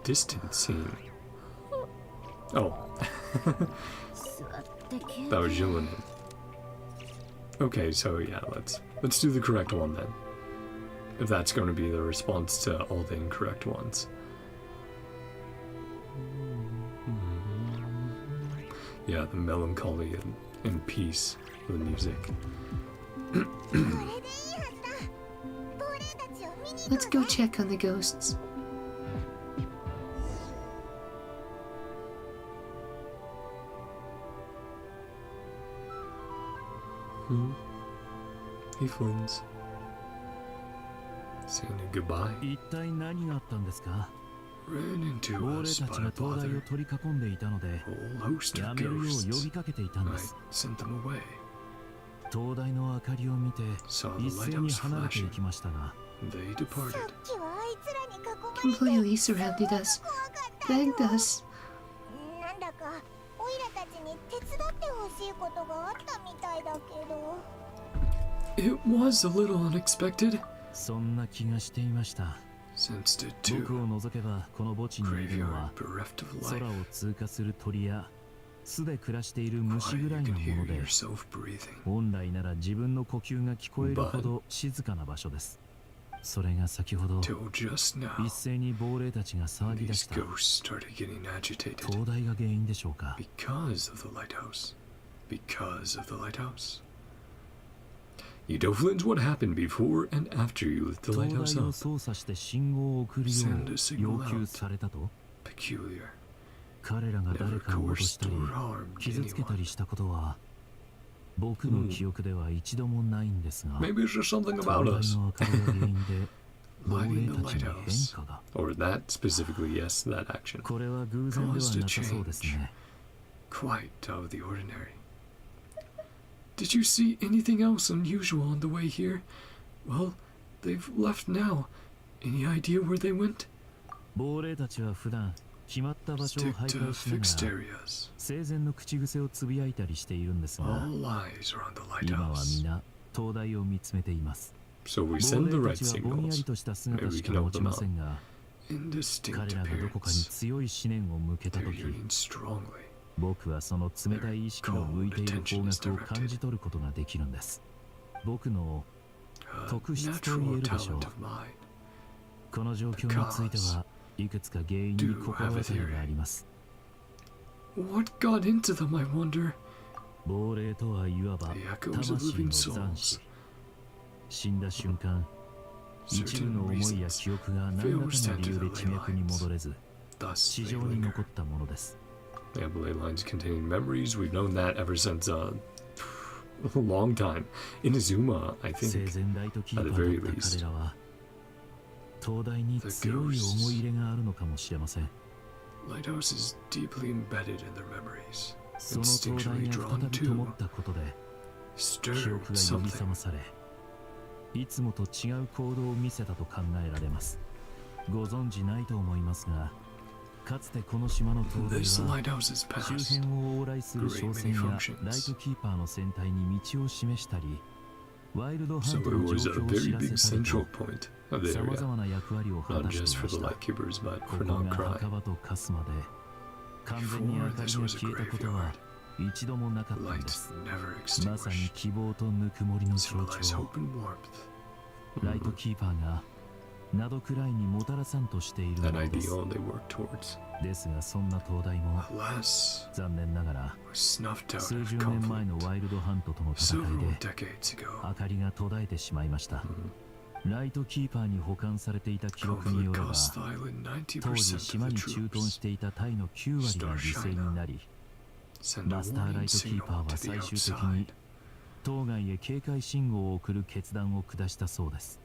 Distant scene. Oh, 座って休 that was 憩 Jillian. Okay, so yeah, let's do the correct one then. If that's going to be the response to all the incorrect ones. Yeah, the melancholy and peace of the music. Let's go check on the ghosts. Hey, Flins. Saying a goodbye. 一体何があったんですか？ Ran into 俺 us たち by が a 灯台を bother. 取り囲んでいたので Whole host や of めるよう呼 ghosts. びかけていたんで I す。 sent them away. 灯台の明かりを見て Saw 一 the 斉に lighthouse 離れてい flashing. きましたが They departed. さっきはあいつらに囲まれて Completely surrounded us. 怖かったよ。 Begged us. なんだかオイラたちに手伝ってほしいことがあったみたいだけど。 It was a little unexpected. そんな気がしていました。 Sensed it 僕 too. を除けばこの墓地にいるの Graveyard は bereft of 空 life. を通過する鳥や巣で暮らしている Why, 虫ぐら you い can のも hear ので yourself breathing. 本来なら自分の呼吸が聞こえるほど静かな場所です。それが先ほど Till just now, 一斉に亡霊たちが騒ぎ出 these した ghosts started getting agitated 灯台が原因でしょうか。 because of the lighthouse. Because of the lighthouse. You know, Flins, what happened before and after you lit the 灯 lighthouse 台を up? 操作して信号を送るよ Send a う signal 要求されたと。 Peculiar. 彼らが誰 Never かを脅し coerced たり or harmed 傷つけた anyone. りしたことは僕の記憶では一度もないんですが、 Maybe it's just something 灯 about 台 us. の明かりが原因で亡 Lighting 霊 the たちに変 lighthouse. 化が。 Or that specifically, yes, that action. これは偶然ではなさそうですね。 Quite out of the ordinary. Did you see anything else unusual on the way here? Well, they've left now. Any idea where they went? 亡霊たちは普段決まった場所を Stick 徘 to 徊しな fixed がら areas. 生前の口癖をつぶやいたりしているんですが、 All eyes are on the 今は lighthouse. 皆灯台を見つめています。 So we 亡 send the 霊 right たちはぼんやり signals. とした姿 Maybe し we か can 持 help ち them ま out. せんが、 Indistinct 彼らがどこかに appearance. 強い思念を向けた They're とき、 yearning strongly. 僕はその冷たい意識の向いている方角を感じ取ることができるんです。僕の A 特質と natural 言えるでしょう。 talent of mine. この状況についてはいくつか原因に心当たりがあります。 What got into them, I wonder? 亡霊とはいわば The echoes of 魂 living の残 souls. 死。死んだ瞬間、一部 Certain の思いや reasons 記憶が何らかの理由で地脈に戻れず、 Thus 地 they 上に linger. 残ったものです。 Yeah, ley lines containing memories. We've known that ever since a long time. Inazuma, I 生 think. 前ライトキー at パ the ー very だった least. 彼らは、灯台に The 強い思い入れがあるのかもしれません。 Lighthouse is deeply embedded in their memories. その灯台 Instinctually が再 drawn び灯っ to, たことで、記 stirred 憶が呼び覚 something. まされ、いつもと違う行動を見せたと考えられます。ご存知ないと思いますが、かつてこの島の灯台 This は lighthouse is 周 past. 辺を往来する商船やライトキーパーの船体に道を示したり、ワイルドハ So ン it トの was 状 a 況を very 知ら big せたり central と、 point of the さま area. ざまな役割を果 Not たしてい just ま for the した。 lightkeepers, but こ for こが NodKrai. 墓場と化すまで、完全に明 Before かり this が was a 消えたことは graveyard. 一度もなかったん Light です。 never まさに extinguished. 希望とぬくもりの象 Symbolize 徴。 hope and warmth. ライトキーパーがナドクライにもたらさんとしている An のです。 ideal they work towards. ですがそんな灯台も Alas, 残念ながら was snuffed out 数 in 十 a 年前の conflict ワイルドハントとの戦い several で decades ago. 明かりが途絶えてしまいました。ライトキーパーに保管されていた記録によ Conflict れば、 cost the island 当時 90% 島 of に the 駐屯し troops. ていたタイの9割が犠牲になり、 Send a マスターライ warning トキーパー signal は to the 最終的 outside. に島外へ警戒信号を送る決断を下したそうです。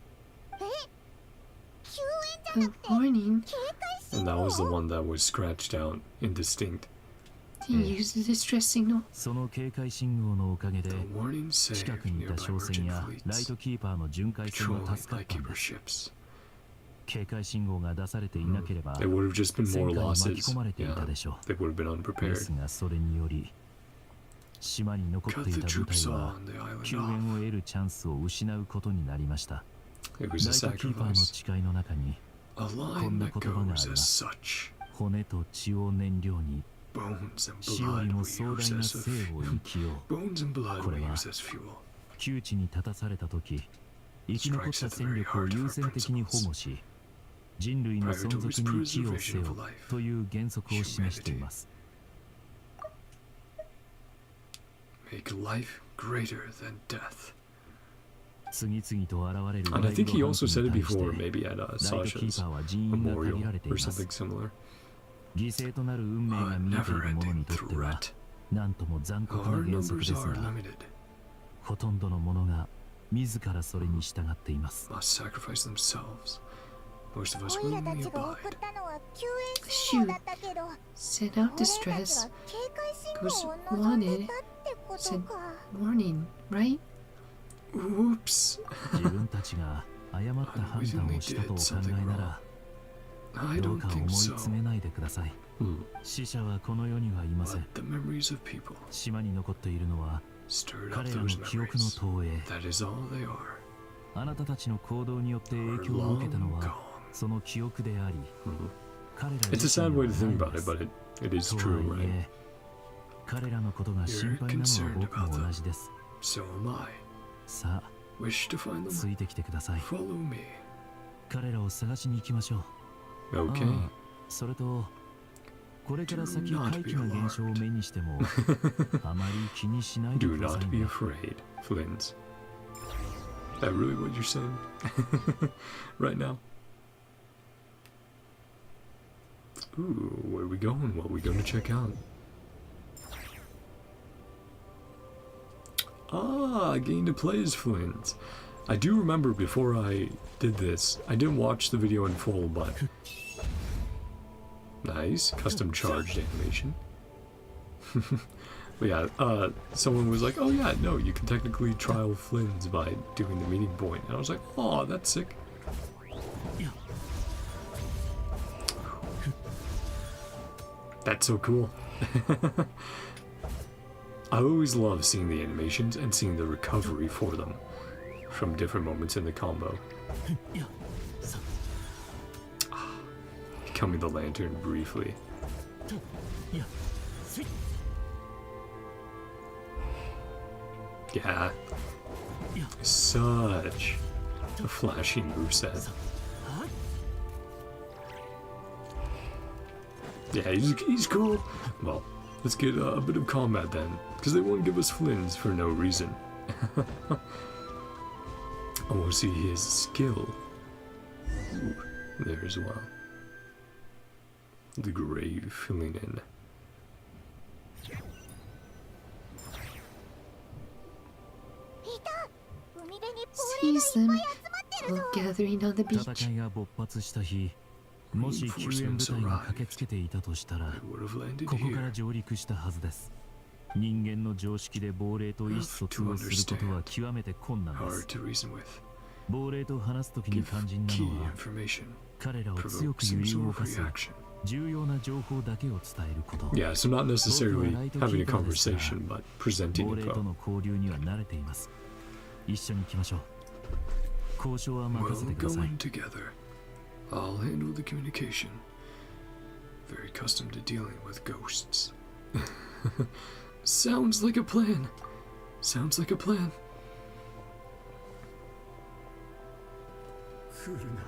救援じゃ A なくて warning? 警戒信 And that 号 was the one that was scratched out, indistinct. To use the distress signal? その警戒信号のおかげで The warning 近 saved くにいた nearby 商船 merchant やライ fleets, トキーパーの巡回船 patrolling が助かったん lightkeeper です。 ships. 警戒信号が出されていなければ There would have just been 戦 more 火に巻き losses. 込まれてい Yeah, たでしょ they would have been う。で unprepared. すがそれにより島に残っ Cut てい the た部 troops 隊は on the island 救 off. 援を得るチャンスを失うことになりました。 It ラ was a イトキーパーの sacrifice. 誓いの中に A line that goes as such. 骨と血を燃料に Bones and 死より blood も we 壮 use 大な as 生を生きよう。 bones and blood we これは use as fuel. 窮地に立たされた時生き残った戦力を優先的に保護し人類の存続に寄与せよという原則を示しています。Make life greater than death. 次々と現れる And I think he also said it ワイルドハ before, ントに対して maybe at ライトキ Sasha's ーパーは人員が限 memorial られてい or ます something similar. 犠牲となる運命が見えている者にとってはなんとも残酷な Our 原則 numbers です are が limited. ほとんどの者が自らそれに従っています Must sacrifice themselves. Most of us オイラた willingly ちが送っ abide. たのは救援信号だったけど Send 俺 out たち distress. は警戒信 Goes 号を望んで wanted. たってこと Send か warning, right? Oops. 自分たちが誤った判断をしたとお考えなら I どう don't か思 think い so. 詰めないでください Hmm. 死者はこの世にはいません Let the memories of people 島に残っているのは stir up 彼らの those 記憶の memories. 投影 That is all they are. あなたたちの行動によって影 Are 響を受けたの long は gone. その記憶であり Mhm. 彼ら It's a 自 sad 身 way で to は think ない about で it, す but it is と true, はい right? え彼らのことが心配なのは僕も同じです So am I. さあ Wish to find つ them? いてきてください Follow me. 彼らを探しに行きましょう Okay. ああそれとこれから先 Do not 怪奇な be 現象を目にしてもあまり気にしないで Do ください not be ね afraid, Flins. Is that really what you're saying? Right now? Ooh, where are we going? What are we going to check out? Ah, I gained to play as Flins. I do remember before I did this, I didn't watch the video in full, but... Nice, custom charged animation. But yeah, someone was like, oh yeah, no, you can technically trial Flins by doing the meeting point. And I was like, oh, that's sick. That's so cool. I always love seeing the animations and seeing the recovery for them from different moments in the combo. Becoming the lantern briefly. Yeah. Such a flashy moveset. Yeah, he's cool. Well, let's get a bit of combat then, because they won't give us Flins for no reason. I want to see his skill. Ooh, there as well. The grave filling in. Sees them all gathering on the beach. 戦いが勃発した日もし救援部隊が駆けつけていたとしたら I would have landed ここから here. 上陸したはずです人間の常識で亡霊と意思疎通をすることは極めて困難で Hard す to reason with. 亡霊と話すときに Give 肝心な key のは information. 彼らを強 Provoke く some 揺り sort 動 of かす reaction. 重要な情報だけを伝えること Yeah, so not necessarily having a conversation, but presenting 亡霊と info. の交流には慣れています一緒に行きましょう交渉は任せて We'll くだ go さい in together. I'll handle the communication. Very accustomed to dealing with ghosts. Sounds like a plan. Sounds like a plan. 来るな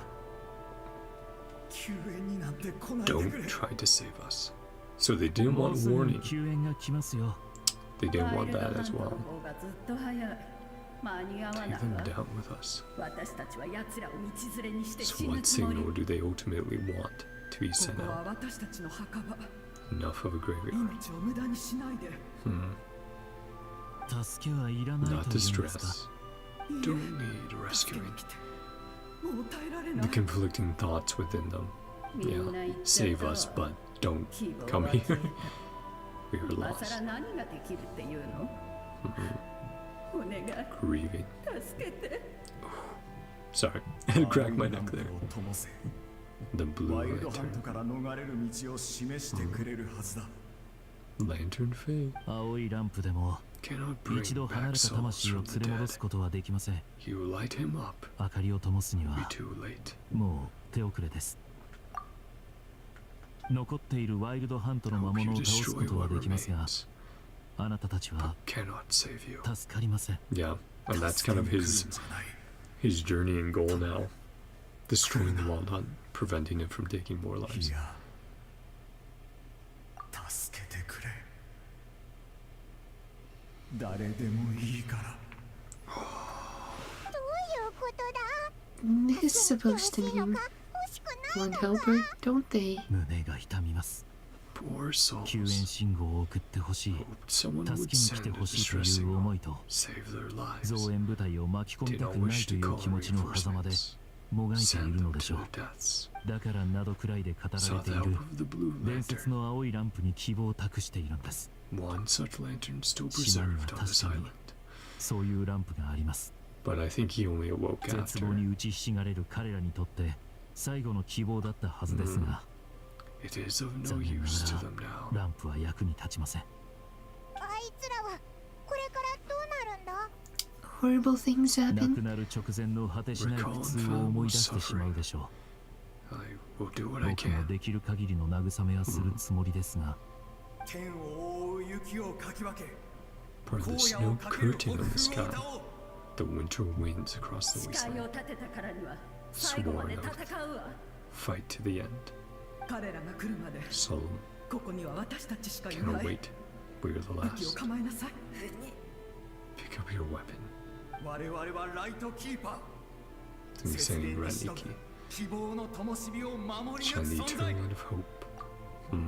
救援になんて来ないでく Don't れ try to save us. So they didn't も want うすぐに warning. 救援が来ますよ They didn't want that as ワイルドハント well. の方がずっと早い間に合わ Take ない them わ down with us. 私たちは奴らを道連れにして So 死ぬ what つもり signal do they ultimately want to be こ sent こは out? 私たちの墓場 Enough of a graveyard. 命を無駄にしないで Hmm. 助けはいらない Not というんですか distress. Don't need 助け rescuing. に来てもう耐えられな The い conflicting thoughts within them. みんな Yeah, 言っちゃ save った us, わ but don't 希望 come は here. 消えた We are 今さ lost. ら何ができるっていうのお願い Grieving. 助けて Sorry, I had cracked my 青いラン neck プ there. を灯せ The blue ワイルドハント lantern. から逃れる道を示してくれるはずだ Lantern Fate 青いランプでも cannot 一 bring 度離 back れた souls 魂を from the 連れ戻 dead. すことはできません You light him up. 明かりを灯すに Be は too late. もう手遅れです残っているワイルドハントの魔 Hope 物 you を倒す destroy ことは what できますが remains. あなたたちは Cannot save you. 助かりません Yeah, and that's kind of 助けに来るん his じゃない his journey and goal now. Destroying the wild hunt, preventing it from taking more い lives. や助けてくれ誰でもいいから。どういうことだ？ This is supposed to mean 欲しくない one のか？ helper, don't they? 胸が痛みます。 Poor 救援 souls 信号を送ってほしい、 hoped someone would 助けに来て send a ほしいと distress いう思い signal, と save their 増 lives. 援部隊を巻き込み Did た not くない wish とい to う call 気持ちの狭間で reinforcements, もがいてい send るの them でしょ to う。 their deaths. だからナドくらいで語られ Sought て the い help る of the blue 伝説 lantern. の青いランプに希望を託しているんです。 One such lantern still 島には preserved on this 確かに island. そういうランプがあります。 But I think he only awoke 絶望 after. に打ちひしがれる彼らにとって最後の希望だったはずですが、 It is of no 残念な use to が them ら now. ランプは役に立ちません。あいつらはこれからどうなるんだ？ Horrible things 亡く happen. なる直前の果てしない苦痛を思い出してしまうでしょ I will do う。 what I 僕も can. できる限りの慰めはするつもりですが、天を覆う雪をかき分け、 Part of the 荒野を snow かける curtain 北 in the 風を sky. 歌おう。 The winter winds across the 誓い wasteland. を立てたからには最後まで戦うわ。 Fight to the end. 彼らが来るまで Solemn. ここには私たちしかい Cannot ない。 wait. We are the 武器を last. 構えなさい。 Pick up your weapon. 我々はライトキーパー。 Think 節 saying 電にしと Raniki. く希望の灯火を守り Shine 抜 the く存在。 eternal light of hope. 待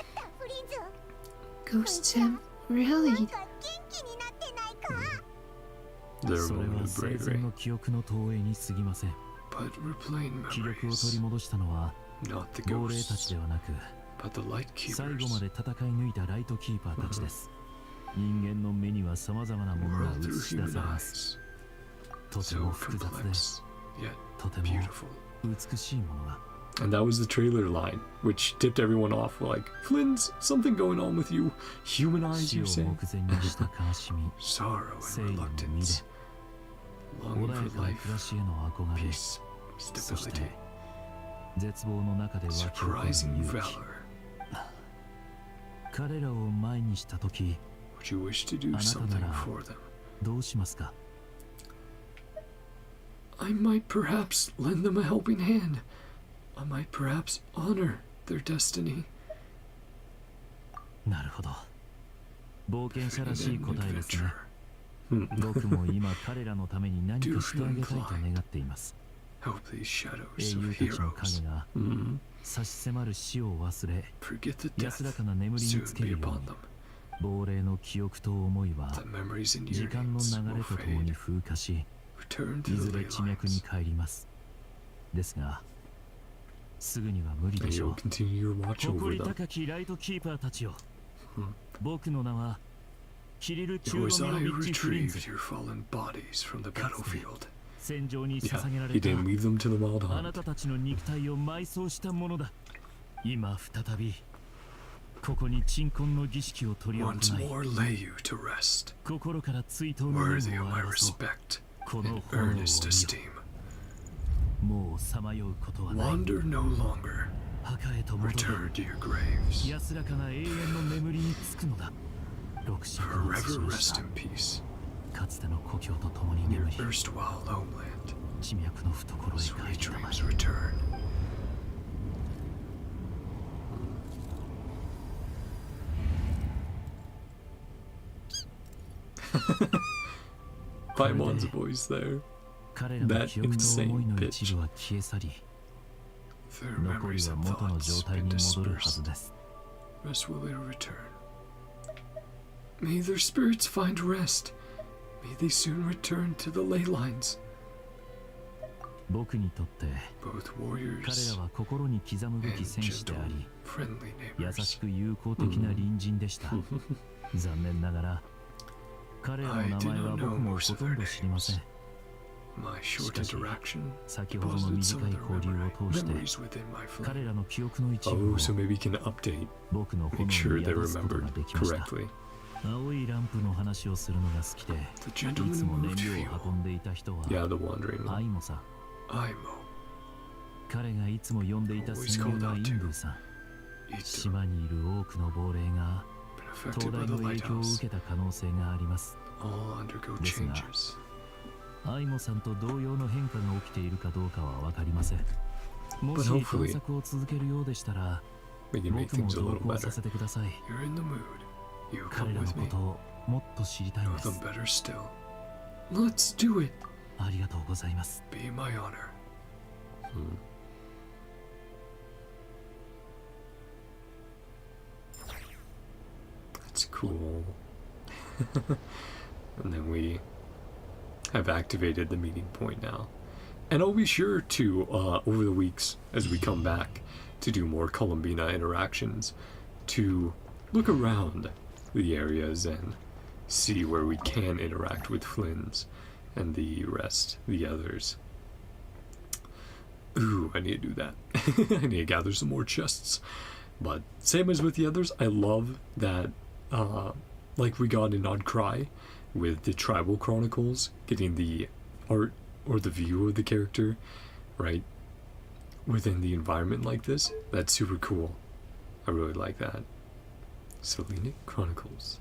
ったフリンズ。 Ghosts have なん really. か元気になってないか？ They're そ a れ moment は of 生前 bravery. の記憶の投影に過ぎません。 But replaying 気力を取り memories. 戻したのは Not the 亡霊たち ghosts, ではなく、 but the light 最後ま keepers. で戦い抜いたライトキーパーたちです。人間の目には様々なものが World 映 through し出 human されます。 eyes. とても So 複雑で、 complex, yet とても beautiful. 美しいものが。 And that was the trailer line, which tipped everyone off. Like, Flins, something going on with you. Human eyes, 死 you を say? 目前にした悲しみ、 Sorrow 正 and 義の身で reluctance. 穏 Longing や for かな life, 暮らしへの憧れ、 peace, そして stability, 絶望の中で湧き起こる surprising 勇気。 valor. 彼らを前にしたとき、 Would you wish to do あなた something なら for them? どうしますか？ I might perhaps lend them a helping hand. I might perhaps honor their destiny. なるほど。冒険者ら In しい an 答えですね。 adventure. 僕も今彼らのために何かしてあげたいと願っています。 Help these shadows 英 of 雄たちの heroes. 影が Mm. 差し迫る死を忘れ、 Forget the 安ら death かな眠りに soon つけ be るよう upon に、 them. 亡霊の記憶と思いは The memories and 時間の yearnings 流 will れとともに fade. 風化し、 Return い to ず the れ ley 地脈に lines. 帰ります。ですが、すぐには無理 And でしょ you'll う。 continue your watch 誇 over り them. 高きライトキーパーたちよ。 Hmm. 僕の名はキリル・ It チュー was ド I ミ who ロビッチ・フリンズ。 retrieved your fallen bodies from the battlefield. 戦場に Yeah, 捧げら he れた didn't leave them to the wild あな hunt. たたちの肉体を埋葬したものだ。今再びここに鎮魂の儀式を執り行 Once い、 more lay you to rest, 心から追悼の worthy 念を of my 表そう。 respect この and 炎を見よ earnest esteem. もうさまようことはない。 Wander no longer. 墓へと戻る。 Return to your graves. 安らかな永遠の眠りにつくのだ。六尺を移し Forever まし rest た。 in peace. かつての故郷と共に In your 眠り、 erstwhile homeland. 地脈の懐へ Sweet 帰りたまえ。 dreams return. Paimon's voice there. 彼らの記憶と思いの一部は消え去り、 Their 残り memories は and 元の thoughts 状態 been に戻るは dispersed. ずです。 Rest will later return. May their spirits find rest. May they soon return to the ley lines. 僕にとって Both 彼 warriors らは心に刻むべ and き戦士で gentle, あり、 friendly 優 neighbors. しく友好的な隣人でした。残念ながら彼らの名前は僕もほとんど知りません。 My short Shikashi, interaction 先ほどの deposited 短 some い of 交 their 流を通して memories within my 彼 flame. らの記憶の一部 Oh, を so maybe we can update, 僕の炎 make に sure they 宿すこと remembered ができました。 correctly. 青いランプの話をするのが好きで、 The い gentleman つ who も燃 moved 料 fuel. を運んでいた人は Yeah, the wandering アイ one. モさん。 Aimo. 彼がいつも呼んでいた先人はインドゥさん。 Ito. 島にいる多くの亡霊が Been 東 affected 大 by の the 影響を lighthouse. 受けた可能性があります。 All undergo Listen up. changes. アイモさんと同様の変化が起きているかどうかは分かりません。も But し hopefully 探索を続けるようでしたら、 We can make 僕も things a 同 little 行さ better. せてください。 You're in the mood. You 彼 come らの with こ me. とをもっと知りたいん Know です。 them better still. Let's do it. ありがとうございます。 Be my honor. That's cool. And then we have activated the meeting point now. And I'll be sure to, over the weeks, as we come back, to do more Columbina interactions, to look around the areas and see where we can interact with Flins and the rest, the others. Ooh, I need to do that. I need to gather some more chests. But same as with the others, I love that, like we got in NodKrai with the tribal chronicles, getting the art or the view of the character, right, within the environment like this. That's super cool. I really like that. Selenic Chronicles.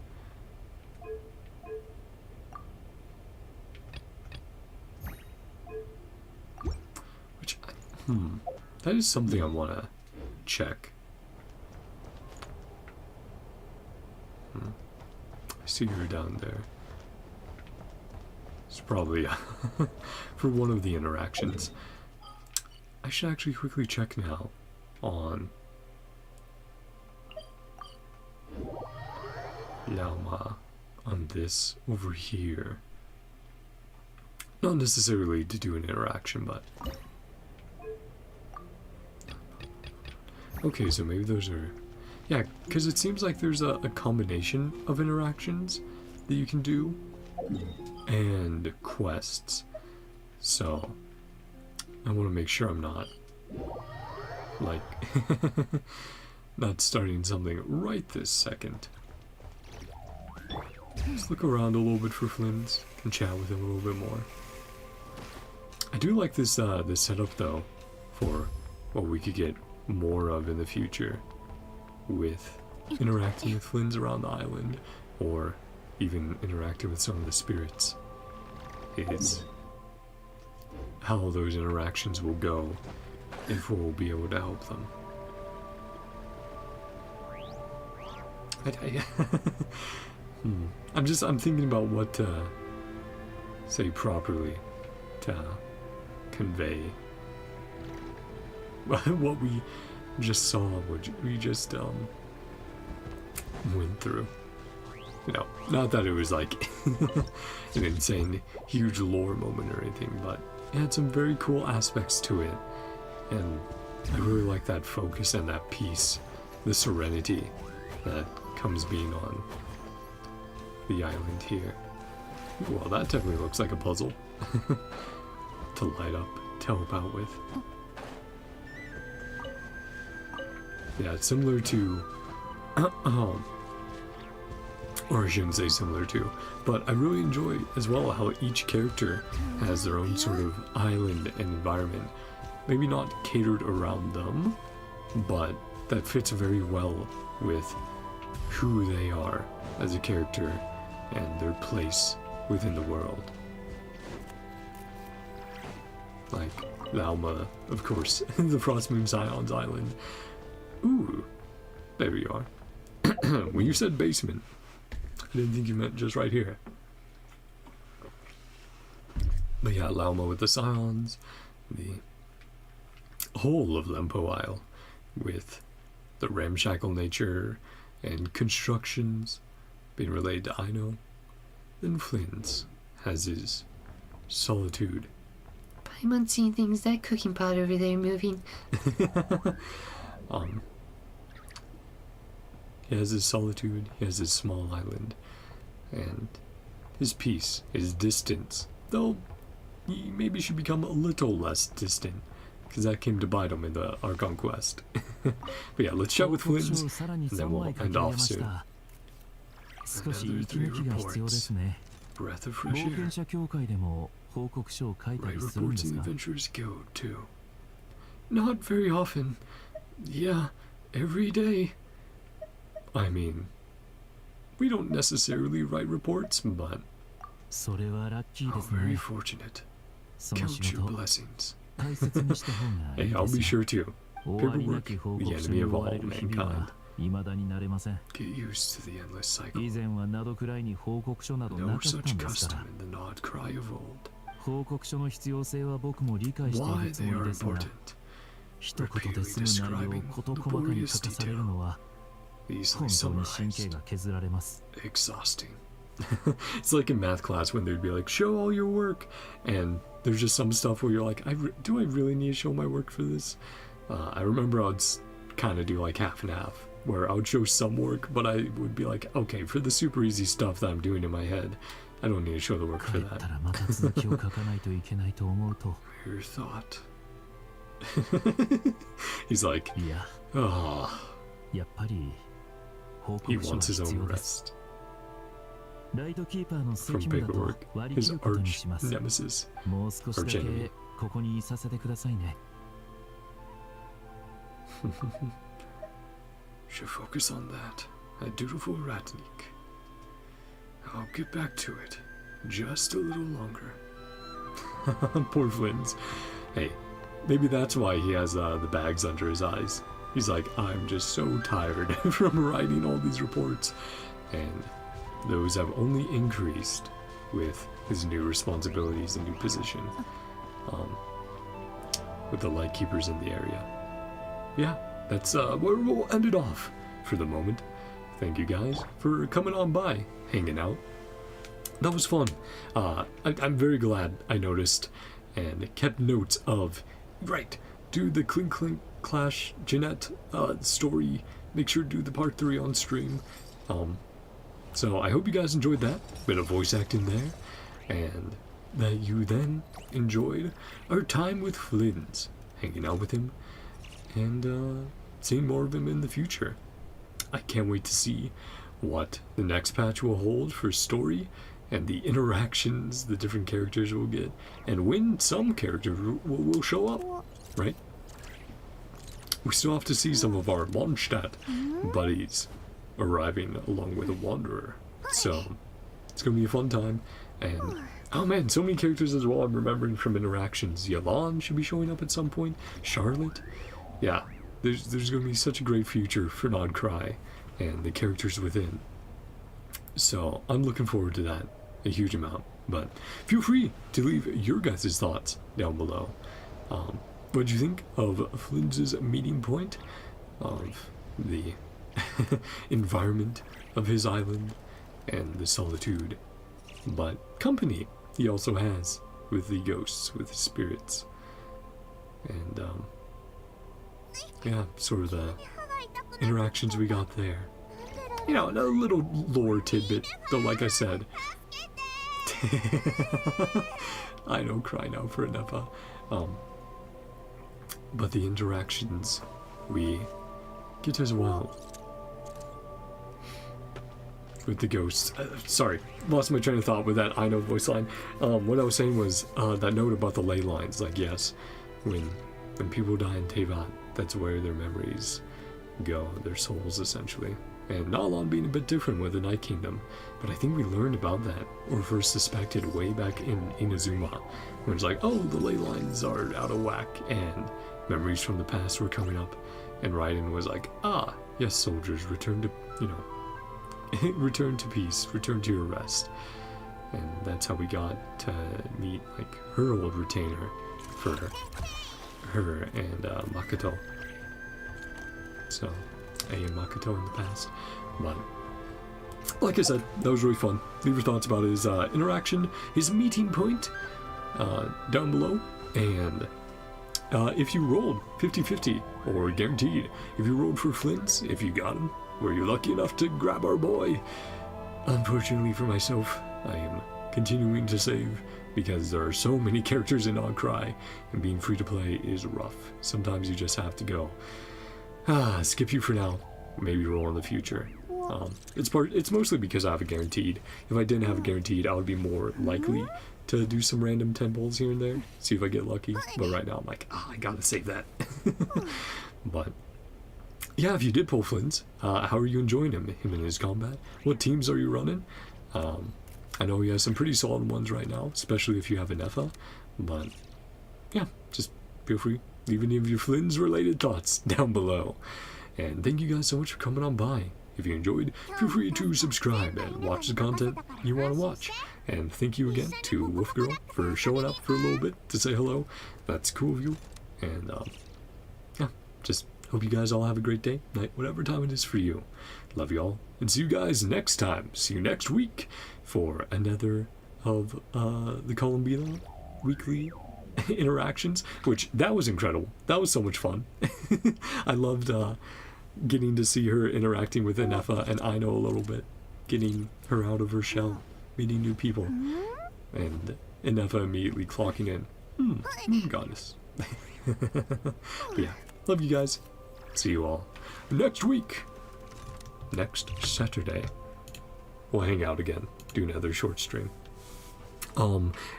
Which, that is something I want to check. I see you're down there. It's probably for one of the interactions. I should actually quickly check now on Lauma on this over here. Not necessarily to do an interaction, but okay, so maybe those are, yeah, because it seems like there's a combination of interactions that you can do and quests. So I want to make sure I'm not like not starting something right this second. Let's look around a little bit for Flins and chat with him a little bit more. I do like this this setup though for what we could get more of in the future with interacting with Flins around the island, or even interacting with some of the spirits. Is how those interactions will go if we'll be able to help them. I'm thinking about what to say properly to convey what we just saw, what we just went through. You know, not that it was like an insane huge lore moment or anything, but it had some very cool aspects to it, and I really like that focus and that peace, the serenity that comes being on the island here. Well, that definitely looks like a puzzle to light up, to help out with. Yeah, it's similar to or I shouldn't say similar to, but I really enjoy as well how each character has their own sort of island and environment. Maybe not catered around them, but that fits very well with who they are as a character and their place within the world. Like Lauma, of course, the Frostmoon Scion's island. Ooh, there you are. When you said basement, I didn't think you meant just right here. But yeah, Lauma with the Scions, the whole of Lempo Isle, with the ramshackle nature and constructions being related to Aino. Then Flins has his solitude. Paimon seeing things, that cooking pot over there moving. He has his solitude, he has his small island, and his peace, his distance. Though, he maybe should become a little less distant, because that came to bite him in the Archon quest. But yeah, let's chat with Flins, and then we'll end off soon. Another 3 reports. Breath of fresh air. Write reports in the Adventurers Guild, too. Not very often. Yeah, every day. I mean, we don't necessarily write reports, but how very fortunate. Count your blessings. Hey, I'll be sure to. Paperwork, the enemy of all mankind. 未だになれません。 Get used to the endless cycle. 以前はナドクライに報告書などな No かった such んですか custom ら。 in the NodKrai of old. 報告書の必要性は僕も理解してい Why るつ they も are りですが、 important. 一言で済む内容を事細かに書かされるのは Easily 本当に神経 summarized. が削られます。 Exhausting. It's like in math class when they'd be like, show all your work. And there's just some stuff where you're like, do I really need to show my work for this? I remember I'd kind of do like half and half, where I would show some work, but I would be like, okay, for the super easy stuff that I'm doing in my head, I don't need to show the work 帰 for った that. らまた続きを書かないといけないと思うと、 Your thought. He's like, いや、 ah, やっぱり報 he 告書は wants his 必 own 要です。 rest ライトキーパーの from 責務だと paperwork. 割り切 His ることに arch します。 nemesis. もう少しだ arch enemy. けここにいさせてくださいね。 Should focus on that. A dutiful Ratnik. I'll get back to it. Just a little longer. Poor Flins. Hey, maybe that's why he has the bags under his eyes. He's like, I'm just so tired from writing all these reports. And those have only increased with his new responsibilities and new position. With the lightkeepers in the area. Yeah, that's where we'll end it off for the moment. Thank you guys for coming on by, hanging out. That was fun. I'm very glad I noticed and kept notes of, right, do the Clink Clink Clash Jeanette story. Make sure to do the part 3 on stream. So I hope you guys enjoyed that. Bit of voice acting there. And that you then enjoyed our time with Flins, hanging out with him, and seeing more of him in the future. I can't wait to see what the next patch will hold for story and the interactions the different characters will get, and when some characters will show up, right? We still have to see some of our Mondstadt buddies arriving along with a Wanderer, so it's gonna be a fun time. And oh man, so many characters as well I'm remembering from interactions. Yvonne should be showing up at some point. Charlotte. Yeah, there's going to be such a great future for NodKrai and the characters within. So I'm looking forward to that a huge amount. But feel free to leave your guys' thoughts down below. What do you think of Flins' meeting point, of the environment of his island and the solitude, but company he also has with the ghosts, with the spirits, and yeah, sort of the interactions we got there. You know, a little lore tidbit, though, like I said. I don't cry now for Nepa. But the interactions we get as well with the ghosts. Sorry, lost my train of thought with that I know voice line. What I was saying was that note about the ley lines. Like, yes, when people die in Tevat, that's where their memories go, their souls essentially. And Nalon being a bit different with the Night Kingdom, but I think we learned about that, or first suspected way back in Inazuma, when it's like, oh, the ley lines are out of whack, and memories from the past were coming up, and Raiden was like, ah, yes, soldiers, return to, you know, return to peace, return to your rest. And that's how we got to meet, like, her old retainer for her and Makoto. So, and Makoto in the past. But, like I said, that was really fun. Leave your thoughts about his interaction, his meeting point, down below. And if you rolled 50-50, or guaranteed, if you rolled for Flins, if you got him, were you lucky enough to grab our boy? Unfortunately for myself, I am continuing to save, because there are so many characters in NodKrai, and being free to play is rough. Sometimes you just have to go, skip you for now, maybe roll in the future. It's mostly because I have a guaranteed. If I didn't have a guaranteed, I would be more likely to do some random 10 pulls here and there, see if I get lucky. But right now I'm like, I gotta save that. But yeah, if you did pull Flins, how are you enjoying him in his combat? What teams are you running? I know he has some pretty solid ones right now, especially if you have an Nefa. But yeah, just feel free, leave any of your Flins related thoughts down below. And thank you guys so much for coming on by. If you enjoyed, feel free to subscribe and watch the content you want to watch. And thank you again to Wolf Girl for showing up for a little bit to say hello. That's cool of you. And yeah, just hope you guys all have a great day, night, whatever time it is for you. Love you all, and see you guys next time. See you next week for another of the Columbina weekly interactions, which that was incredible. That was so much fun. I loved getting to see her interacting with Inefa and Aino a little bit, getting her out of her shell, meeting new people, and Inefa immediately clocking in. Goddess. But yeah, love you guys. See you all next week. Next Saturday, we'll hang out again, do another short stream.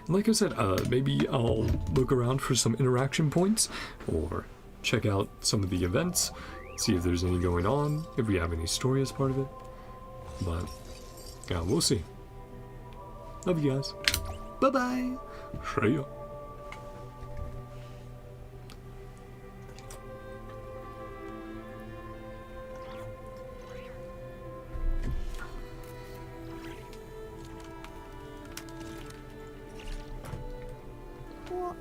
Like I said, maybe I'll look around for some interaction points, or check out some of the events, see if there's any going on, if we have any story as part of it. But yeah, we'll see. Love you guys. Bye-bye. See ya.お